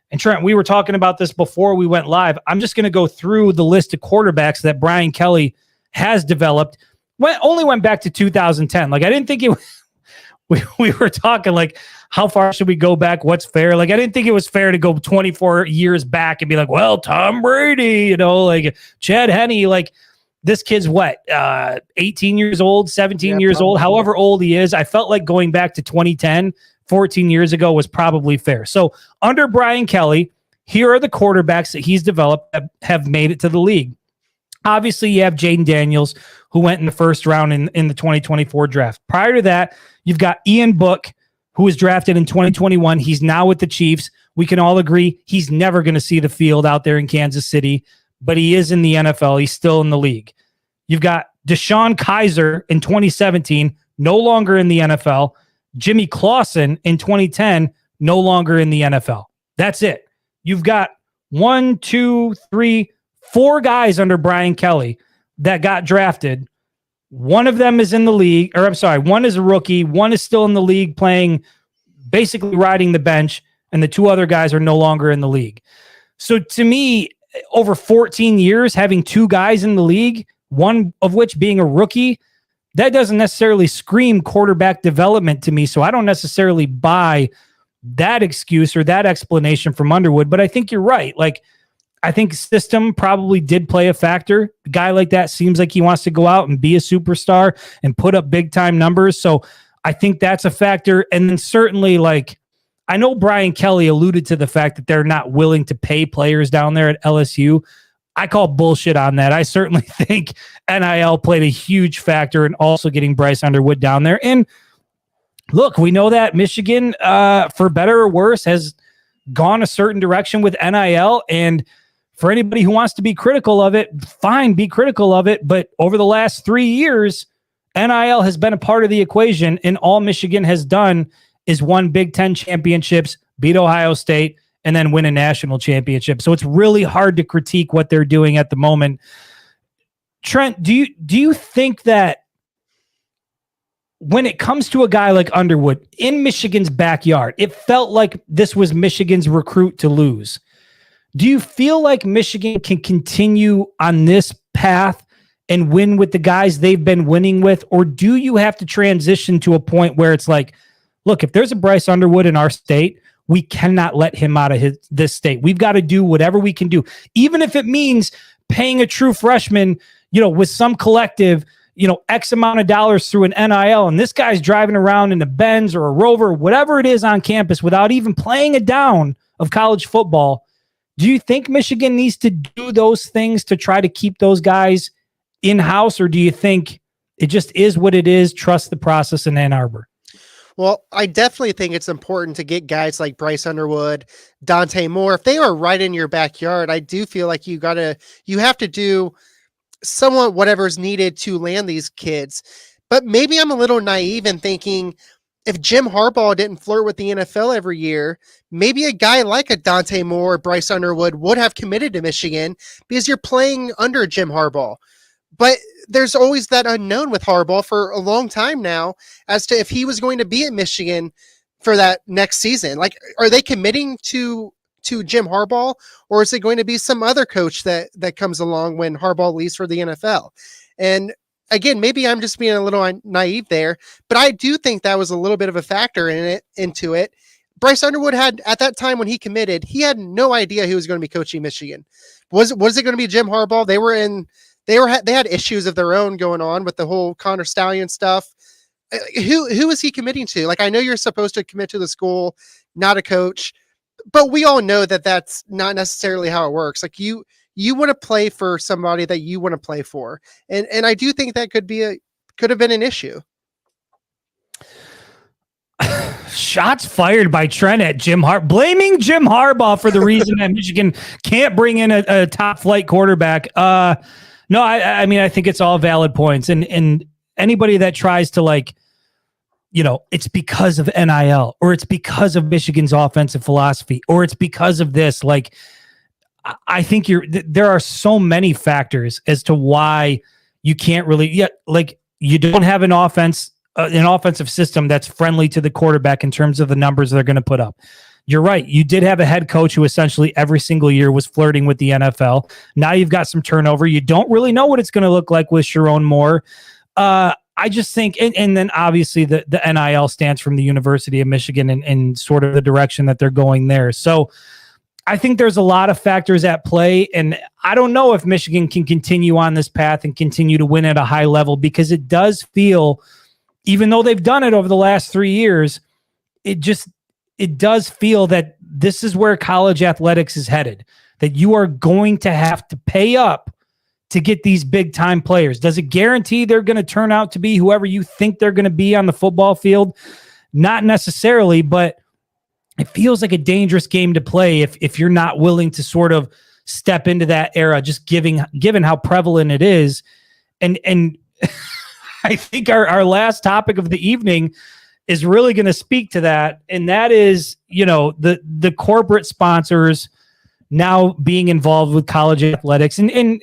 And Trent, we were talking about this before we went live. I'm just going to go through the list of quarterbacks that Brian Kelly has developed. Only went back to 2010. Like, I didn't think we were talking like, how far should we go back? What's fair? Like, I didn't think it was fair to go 24 years back and be like, well, Tom Brady, like Chad Henne, like, this kid's what, 18 years old, 17 years old, however old he is. I felt like going back to 2010, 14 years ago was probably fair. So under Brian Kelly, here are the quarterbacks that he's developed that have made it to the league. Obviously, you have Jaden Daniels, who went in the first round in the 2024 draft. Prior to that, you've got Ian Book, who was drafted in 2021. He's now with the Chiefs. We can all agree he's never going to see the field out there in Kansas City, but he is in the NFL. He's still in the league. You've got Deshaun Kaiser in 2017, no longer in the NFL. Jimmy Clausen in 2010, no longer in the NFL. That's it. You've got 1, 2, 3, 4 guys under Brian Kelly that got drafted. One of them is in the league, or I'm sorry, one is a rookie. One is still in the league playing, basically riding the bench, and the 2 other guys are no longer in the league. So to me, over 14 years, having 2 guys in the league, one of which being a rookie, that doesn't necessarily scream quarterback development to me. So I don't necessarily buy that excuse or that explanation from Underwood, but I think you're right. Like, I think system probably did play a factor. A guy like that seems like he wants to go out and be a superstar and put up big time numbers. So I think that's a factor. And then certainly, like, I know Brian Kelly alluded to the fact that they're not willing to pay players down there at LSU. I call bullshit on that. I certainly think NIL played a huge factor in also getting Bryce Underwood down there. And look, we know that Michigan, for better or worse, has gone a certain direction with NIL. And for anybody who wants to be critical of it, fine, be critical of it. But over the last 3 years, NIL has been a part of the equation, and all Michigan has done is won Big Ten championships, beat Ohio State, and then win a national championship. So it's really hard to critique what they're doing at the moment. Trent, do you think that when it comes to a guy like Underwood in Michigan's backyard, it felt like this was Michigan's recruit to lose? Do you feel like Michigan can continue on this path and win with the guys they've been winning with? Or do you have to transition to a point where it's like, look, if there's a Bryce Underwood in our state, we cannot let him out of this state. We've got to do whatever we can do, even if it means paying a true freshman, with some collective, X amount of dollars through an NIL. And this guy's driving around in a Benz or a Rover, whatever it is on campus without even playing a down of college football. Do you think Michigan needs to do those things to try to keep those guys in-house, or do you think it just is what it is, trust the process in Ann Arbor? Well, I definitely think it's important to get guys like Bryce Underwood, Dante Moore. If they are right in your backyard, I do feel like you have to do somewhat whatever's needed to land these kids. But maybe I'm a little naive in thinking if Jim Harbaugh didn't flirt with the NFL every year, maybe a guy like a Dante Moore or Bryce Underwood would have committed to Michigan because you're playing under Jim Harbaugh. But there's always that unknown with Harbaugh for a long time now as to if he was going to be at Michigan for that next season. Like, are they committing to Jim Harbaugh, or is it going to be some other coach that comes along when Harbaugh leaves for the NFL? And again, maybe I'm just being a little naive there, but I do think that was a little bit of a factor into it. Bryce Underwood had, at that time when he committed, he had no idea he was going to be coaching Michigan. Was it going to be Jim Harbaugh? They had issues of their own going on with the whole Connor Stallion stuff. Who is he committing to? Like, I know you're supposed to commit to the school, not a coach, but we all know that that's not necessarily how it works. Like, you want to play for somebody that you want to play for. And I do think that could have been an issue. Shots fired by Trent at Jim Harbaugh, blaming Jim Harbaugh for the reason that Michigan can't bring in a top flight quarterback. No, I mean, I think it's all valid points. And anybody that tries to it's because of NIL, or it's because of Michigan's offensive philosophy, or it's because of this, I think there are so many factors as to why you can't really, you don't have an offensive system that's friendly to the quarterback in terms of the numbers they're going to put up. You're right. You did have a head coach who essentially every single year was flirting with the NFL. Now you've got some turnover. You don't really know what it's going to look like with Sharon Moore. I just think, and then obviously the NIL stance from the University of Michigan and sort of the direction that they're going there. So I think there's a lot of factors at play, and I don't know if Michigan can continue on this path and continue to win at a high level, because it does feel, even though they've done it over the last 3 years, it does feel that this is where college athletics is headed, that you are going to have to pay up to get these big time players. Does it guarantee they're going to turn out to be whoever you think they're going to be on the football field? Not necessarily, but it feels like a dangerous game to play if you're not willing to sort of step into that era, just given how prevalent it is. And I think our last topic of the evening is really going to speak to that. And that is, the corporate sponsors now being involved with college athletics. And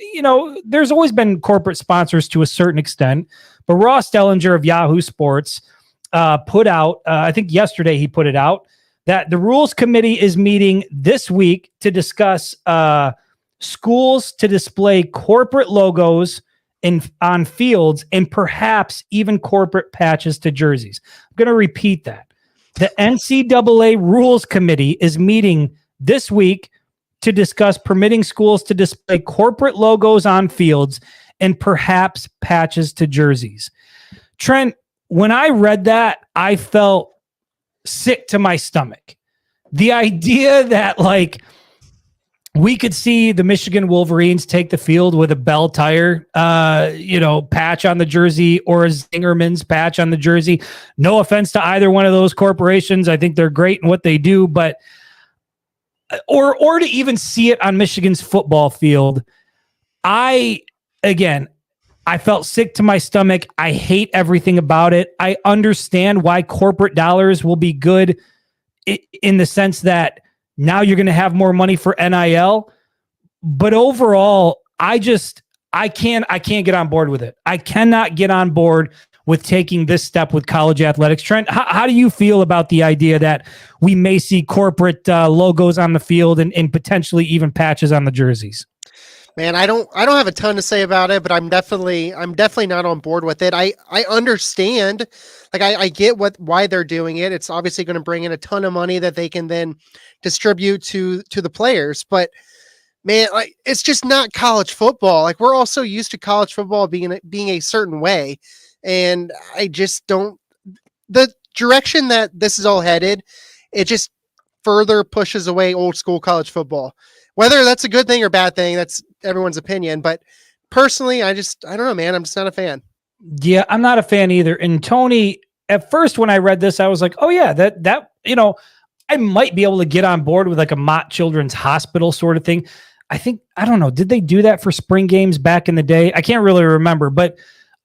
there's always been corporate sponsors to a certain extent, but Ross Dellinger of Yahoo Sports put out, I think yesterday he put it out, that the rules committee is meeting this week to discuss schools to display corporate logos on fields and perhaps even corporate patches to jerseys. I'm going to repeat that. The NCAA Rules Committee is meeting this week to discuss permitting schools to display corporate logos on fields and perhaps patches to jerseys. Trent, when I read that, I felt sick to my stomach. The idea that we could see the Michigan Wolverines take the field with a Bell Tire, patch on the jersey or a Zingerman's patch on the jersey. No offense to either one of those corporations. I think they're great in what they do, but or to even see it on Michigan's football field. I felt sick to my stomach. I hate everything about it. I understand why corporate dollars will be good in the sense that now you're going to have more money for NIL. But overall, I can't get on board with it. I cannot get on board with taking this step with college athletics. Trent, how do you feel about the idea that we may see corporate logos on the field and potentially even patches on the jerseys? Man, I don't have a ton to say about it, but I'm definitely not on board with it. I understand, like I get why they're doing it. It's obviously going to bring in a ton of money that they can then distribute to the players. But man, like it's just not college football. Like we're also used to college football being a certain way, and I just don't. The direction that this is all headed, it just further pushes away old school college football. Whether that's a good thing or bad thing, that's everyone's opinion. But personally, I don't know, man. I'm just not a fan. Yeah, I'm not a fan either. And Tony, at first when I read this, I was like, oh yeah, that I might be able to get on board with like a Mott Children's Hospital sort of thing. I don't know. Did they do that for spring games back in the day? I can't really remember, but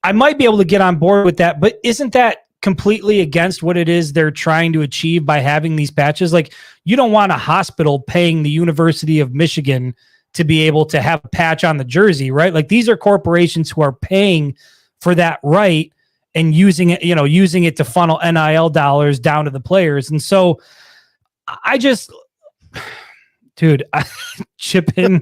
I might be able to get on board with that. But isn't that completely against what it is they're trying to achieve by having these patches? Like you don't want a hospital paying the University of Michigan to be able to have a patch on the jersey, right? Like these are corporations who are paying for that right and using it to funnel NIL dollars down to the players. And so chip in.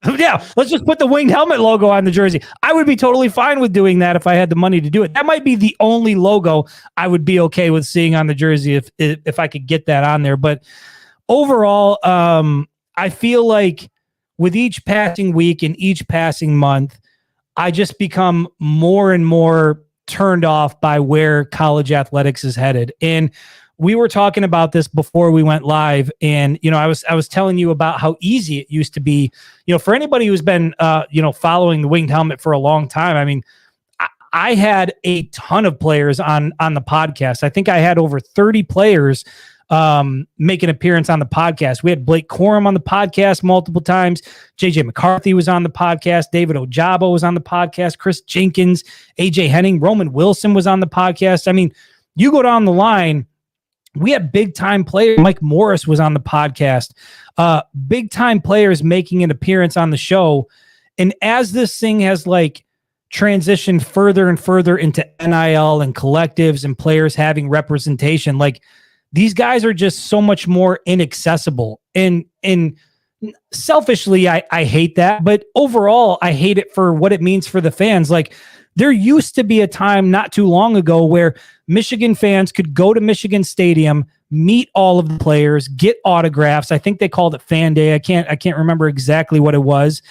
Yeah, let's just put the winged helmet logo on the jersey. I would be totally fine with doing that if I had the money to do it. That might be the only logo I would be okay with seeing on the jersey if I could get that on there. But overall, I feel like with each passing week and each passing month, I just become more and more turned off by where college athletics is headed. And we were talking about this before we went live, and I was telling you about how easy it used to be. For anybody who's been following the winged helmet for a long time. I mean, I had a ton of players on the podcast. I think I had over 30 players make an appearance on the podcast. We had Blake Corum on the podcast multiple times. JJ McCarthy was on the podcast. David Ojabo was on the podcast. Chris Jenkins, AJ Henning, Roman Wilson was on the podcast. I mean, you go down the line. We had big time players. Mike Morris was on the podcast. Big time players making an appearance on the show. And as this thing has like transitioned further and further into NIL and collectives and players having representation, like these guys are just so much more inaccessible. And selfishly, I hate that. But overall, I hate it for what it means for the fans. Like there used to be a time not too long ago where Michigan fans could go to Michigan Stadium, meet all of the players, get autographs. I think they called it Fan Day. I can't remember exactly what it was.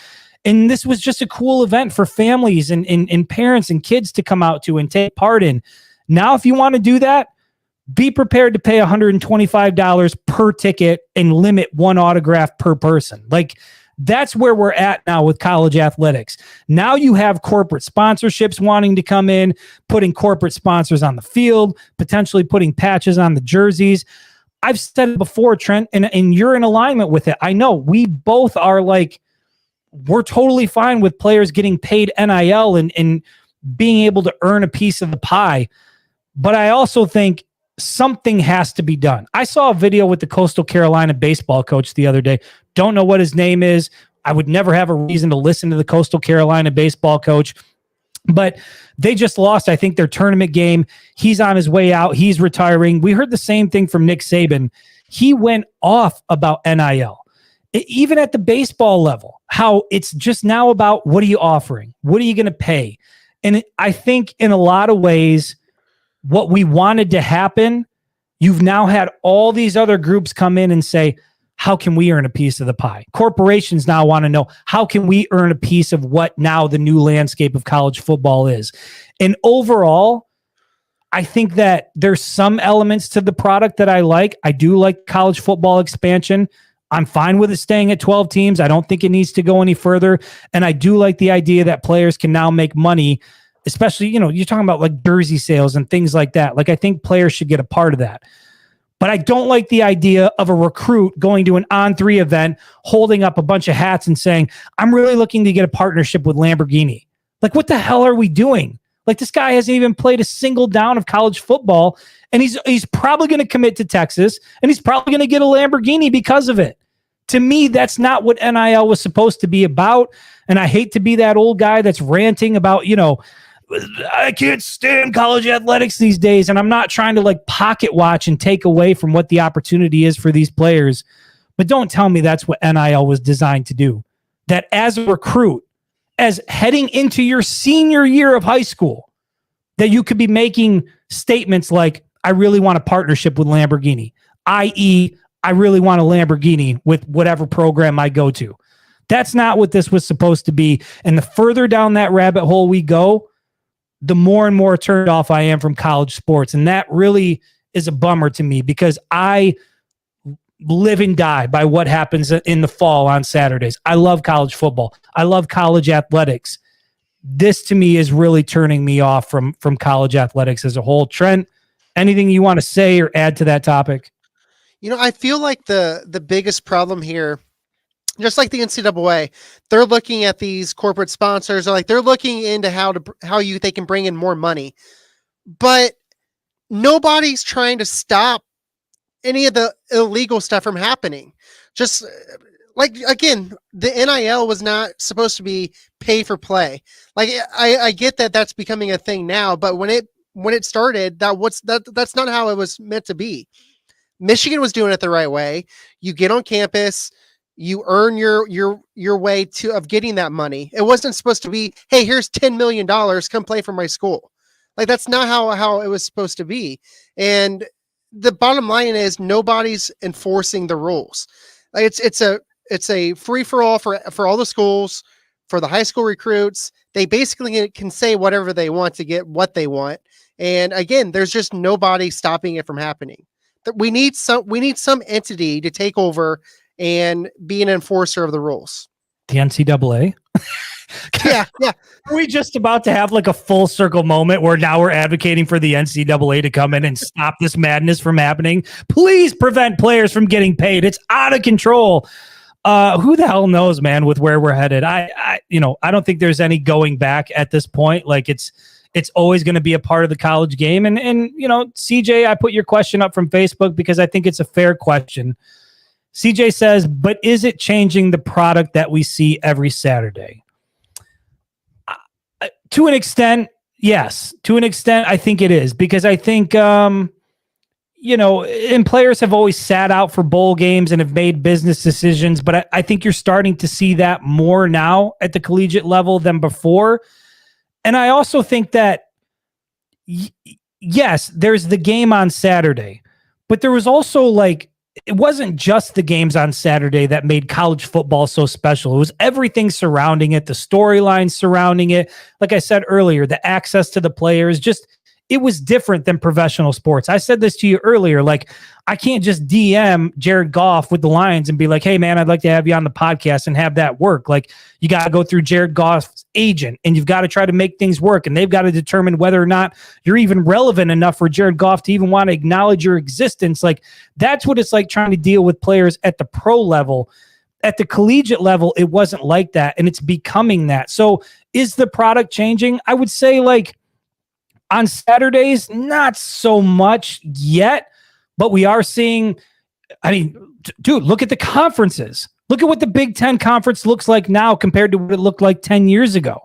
And this was just a cool event for families and parents and kids to come out to and take part in. Now, if you want to do that, be prepared to pay $125 per ticket and limit one autograph per person. Like that's where we're at now with college athletics. Now you have corporate sponsorships wanting to come in, putting corporate sponsors on the field, potentially putting patches on the jerseys. I've said it before, Trent, and you're in alignment with it. I know we both are like, we're totally fine with players getting paid NIL and being able to earn a piece of the pie. But I also think something has to be done. I saw a video with the Coastal Carolina baseball coach the other day. Don't know what his name is. I would never have a reason to listen to the Coastal Carolina baseball coach, but they just lost, I think, their tournament game. He's on his way out. He's retiring. We heard the same thing from Nick Saban. He went off about NIL, even at the baseball level, how it's just now about what are you offering? What are you going to pay? And I think in a lot of ways, what we wanted to happen, you've now had all these other groups come in and say, how can we earn a piece of the pie? Corporations now want to know, how can we earn a piece of what now the new landscape of college football is? And overall, I think that there's some elements to the product that I like. I do like college football expansion. I'm fine with it staying at 12 teams. I don't think it needs to go any further. And I do like the idea that players can now make money, especially, you're talking about like jersey sales and things like that. Like I think players should get a part of that. But I don't like the idea of a recruit going to an On3 event, holding up a bunch of hats and saying, I'm really looking to get a partnership with Lamborghini. Like, what the hell are we doing? Like, this guy hasn't even played a single down of college football, and he's probably going to commit to Texas, and he's probably going to get a Lamborghini because of it. To me, that's not what NIL was supposed to be about. And I hate to be that old guy that's ranting about, I can't stand college athletics these days. And I'm not trying to like pocket watch and take away from what the opportunity is for these players. But don't tell me that's what NIL was designed to do. That as a recruit, as heading into your senior year of high school, that you could be making statements like, I really want a partnership with Lamborghini, i.e., I really want a Lamborghini with whatever program I go to. That's not what this was supposed to be. And the further down that rabbit hole we go, the more and more turned off I am from college sports. And that really is a bummer to me because I live and die by what happens in the fall on Saturdays. I love college football. I love college athletics. This to me is really turning me off from college athletics as a whole. Trent, anything you want to say or add to that topic? I feel like the biggest problem here, just like the NCAA, they're looking at these corporate sponsors, or like they're looking into how they can bring in more money, but nobody's trying to stop any of the illegal stuff from happening. Just like, again, the NIL was not supposed to be pay for play. Like I get that that's becoming a thing now, but when it started, that's not how it was meant to be. Michigan was doing it the right way. You get on campus, you earn your way of getting that money. It wasn't supposed to be, hey, here's $10 million, come play for my school. Like, that's not how it was supposed to be. And the bottom line is nobody's enforcing the rules. Like, it's a free for all for all the schools, for the high school recruits. They basically can say whatever they want to get what they want. And again, there's just nobody stopping it from happening. We need some entity to take over and be an enforcer of the rules. The NCAA? Yeah. Are we just about to have like a full circle moment where now we're advocating for the NCAA to come in and stop this madness from happening? Please prevent players from getting paid. It's out of control. Who the hell knows, man, with where we're headed? I don't think there's any going back at this point. Like, it's always going to be a part of the college game. And CJ, I put your question up from Facebook because I think it's a fair question. CJ says, but is it changing the product that we see every Saturday? To an extent, yes. To an extent, I think it is, because I think, and players have always sat out for bowl games and have made business decisions, but I think you're starting to see that more now at the collegiate level than before. And I also think that, yes, there's the game on Saturday, but there was also it wasn't just the games on Saturday that made college football so special. It was everything surrounding it, the storylines surrounding it. Like I said earlier, the access to the players, it was different than professional sports. I said this to you earlier. Like, I can't just DM Jared Goff with the Lions and be like, hey man, I'd like to have you on the podcast and have that work. Like, you got to go through Jared Goff's agent and you've got to try to make things work. And they've got to determine whether or not you're even relevant enough for Jared Goff to even want to acknowledge your existence. Like, that's what it's like trying to deal with players at the pro level. At the collegiate level, it wasn't like that. And it's becoming that. So is the product changing? I would say on Saturdays, not so much yet, but we are seeing, dude, look at the conferences. Look at what the Big Ten conference looks like now compared to what it looked like 10 years ago.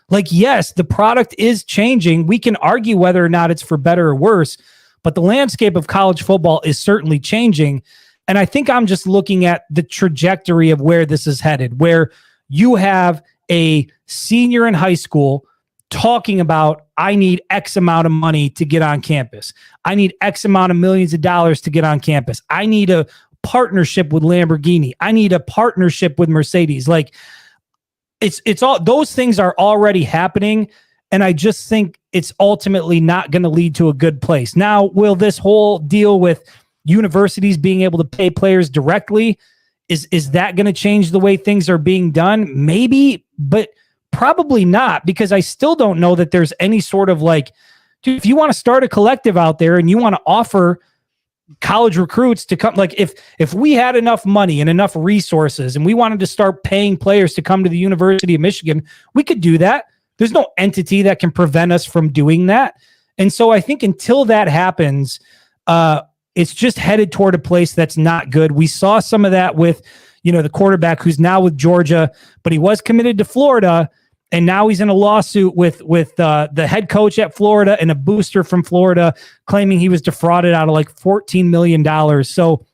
Like, yes, the product is changing. We can argue whether or not it's for better or worse, but the landscape of college football is certainly changing. And I think I'm just looking at the trajectory of where this is headed, where you have a senior in high school talking about, I need X amount of money to get on campus. I need X amount of millions of dollars to get on campus. I need a partnership with Lamborghini. I need a partnership with Mercedes. Like, it's all, those things are already happening. And I just think it's ultimately not going to lead to a good place. Now, will this whole deal with universities being able to pay players directly, is that going to change the way things are being done? Maybe, but probably not, because I still don't know that there's any sort of dude, if you want to start a collective out there and you want to offer college recruits to come. Like if we had enough money and enough resources and we wanted to start paying players to come to the University of Michigan, we could do that. There's no entity that can prevent us from doing that. And so I think until that happens, it's just headed toward a place that's not good. We saw some of that with, the quarterback who's now with Georgia, but he was committed to Florida. And now he's in a lawsuit with the head coach at Florida and a booster from Florida claiming he was defrauded out of like $14 million. So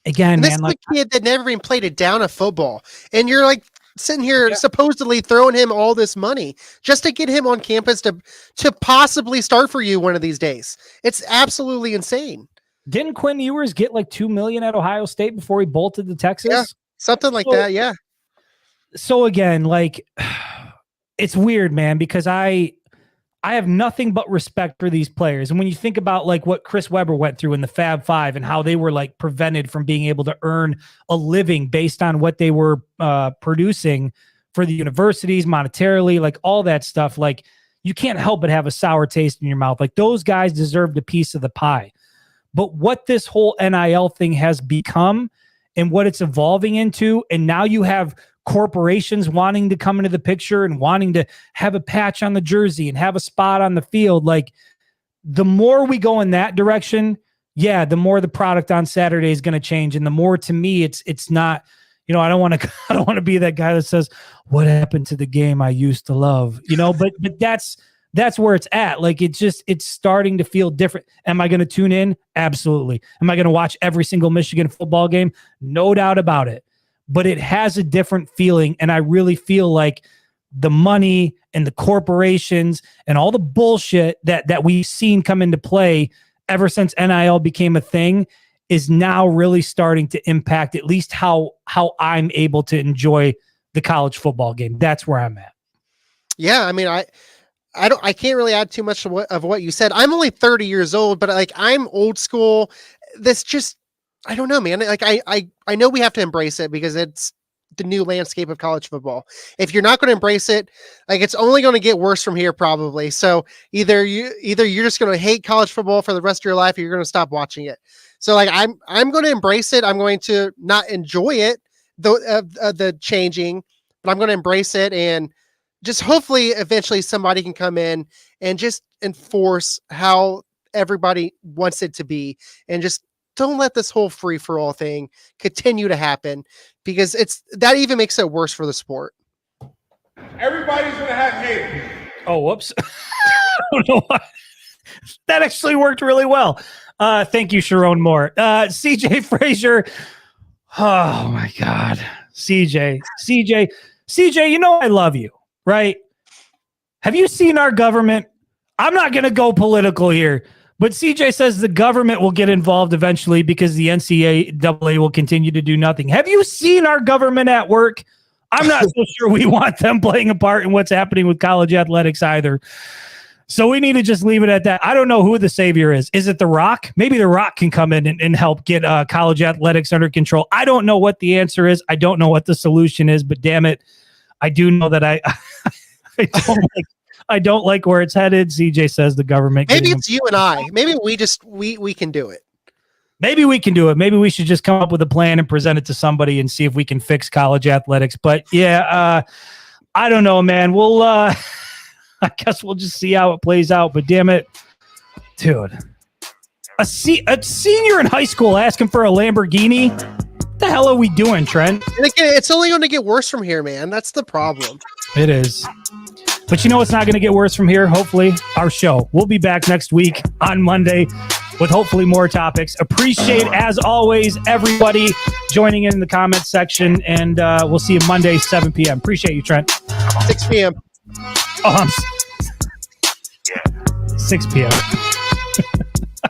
again, and this is a kid that never even played a down of football. And you're like sitting here supposedly throwing him all this money just to get him on campus to possibly start for you one of these days. It's absolutely insane. Didn't Quinn Ewers get like $2 million at Ohio State before he bolted to Texas? Yeah, something like that. Yeah. So again, like, it's weird, man, because I have nothing but respect for these players. And when you think about like what Chris Webber went through in the Fab Five and how they were like prevented from being able to earn a living based on what they were producing for the universities monetarily, like all that stuff, like you can't help but have a sour taste in your mouth. Like those guys deserved a piece of the pie. But what this whole NIL thing has become and what it's evolving into, and now you have corporations wanting to come into the picture and wanting to have a patch on the jersey and have a spot on the field. Like the more we go in that direction, the more the product on Saturday is going to change. And the more, to me, it's not, I don't want to be that guy that says, what happened to the game I used to love, but that's where it's at. Like it's starting to feel different. Am I going to tune in? Absolutely. Am I going to watch every single Michigan football game? No doubt about it. But it has a different feeling. And I really feel like the money and the corporations and all the bullshit that we've seen come into play ever since NIL became a thing is now really starting to impact at least how I'm able to enjoy the college football game. That's where I'm at. Yeah. I mean, I can't really add too much of what you said. I'm only 30 years old, but like I'm old school. This just, I don't know, man. Like I know we have to embrace it because it's the new landscape of college football. If you're not going to embrace it, like it's only going to get worse from here probably. So either you're just going to hate college football for the rest of your life, or you're going to stop watching it. So like I'm going to embrace it. I'm going to not enjoy it, the changing, but I'm going to embrace it, and just hopefully eventually somebody can come in and just enforce how everybody wants it to be, and just don't let this whole free for all thing continue to happen, because that even makes it worse for the sport. Everybody's going to have haters. Oh, whoops. I don't know why. That actually worked really well. Thank you, Sharon Moore. CJ Frazier. Oh my God. CJ, I love you, right? Have you seen our government? I'm not going to go political here, but CJ says the government will get involved eventually because the NCAA will continue to do nothing. Have you seen our government at work? I'm not so sure we want them playing a part in what's happening with college athletics either. So we need to just leave it at that. I don't know who the savior is. Is it The Rock? Maybe The Rock can come in and help get college athletics under control. I don't know what the answer is. I don't know what the solution is, but damn it, I do know that I don't like where it's headed. CJ says the government. Maybe it's you and I. Maybe we can do it. Maybe we can do it. Maybe we should just come up with a plan and present it to somebody and see if we can fix college athletics. But yeah, I don't know, man. We'll I guess we'll just see how it plays out. But damn it, dude, a senior in high school asking for a Lamborghini. What the hell are we doing, Trent? And again, it's only going to get worse from here, man. That's the problem. It is. But you know what's not going to get worse from here? Hopefully, our show. We'll be back next week on Monday with hopefully more topics. Appreciate, as always, everybody joining in the comments section. And we'll see you Monday, 7 p.m. Appreciate you, Trent. 6 p.m. Oh, 6 p.m.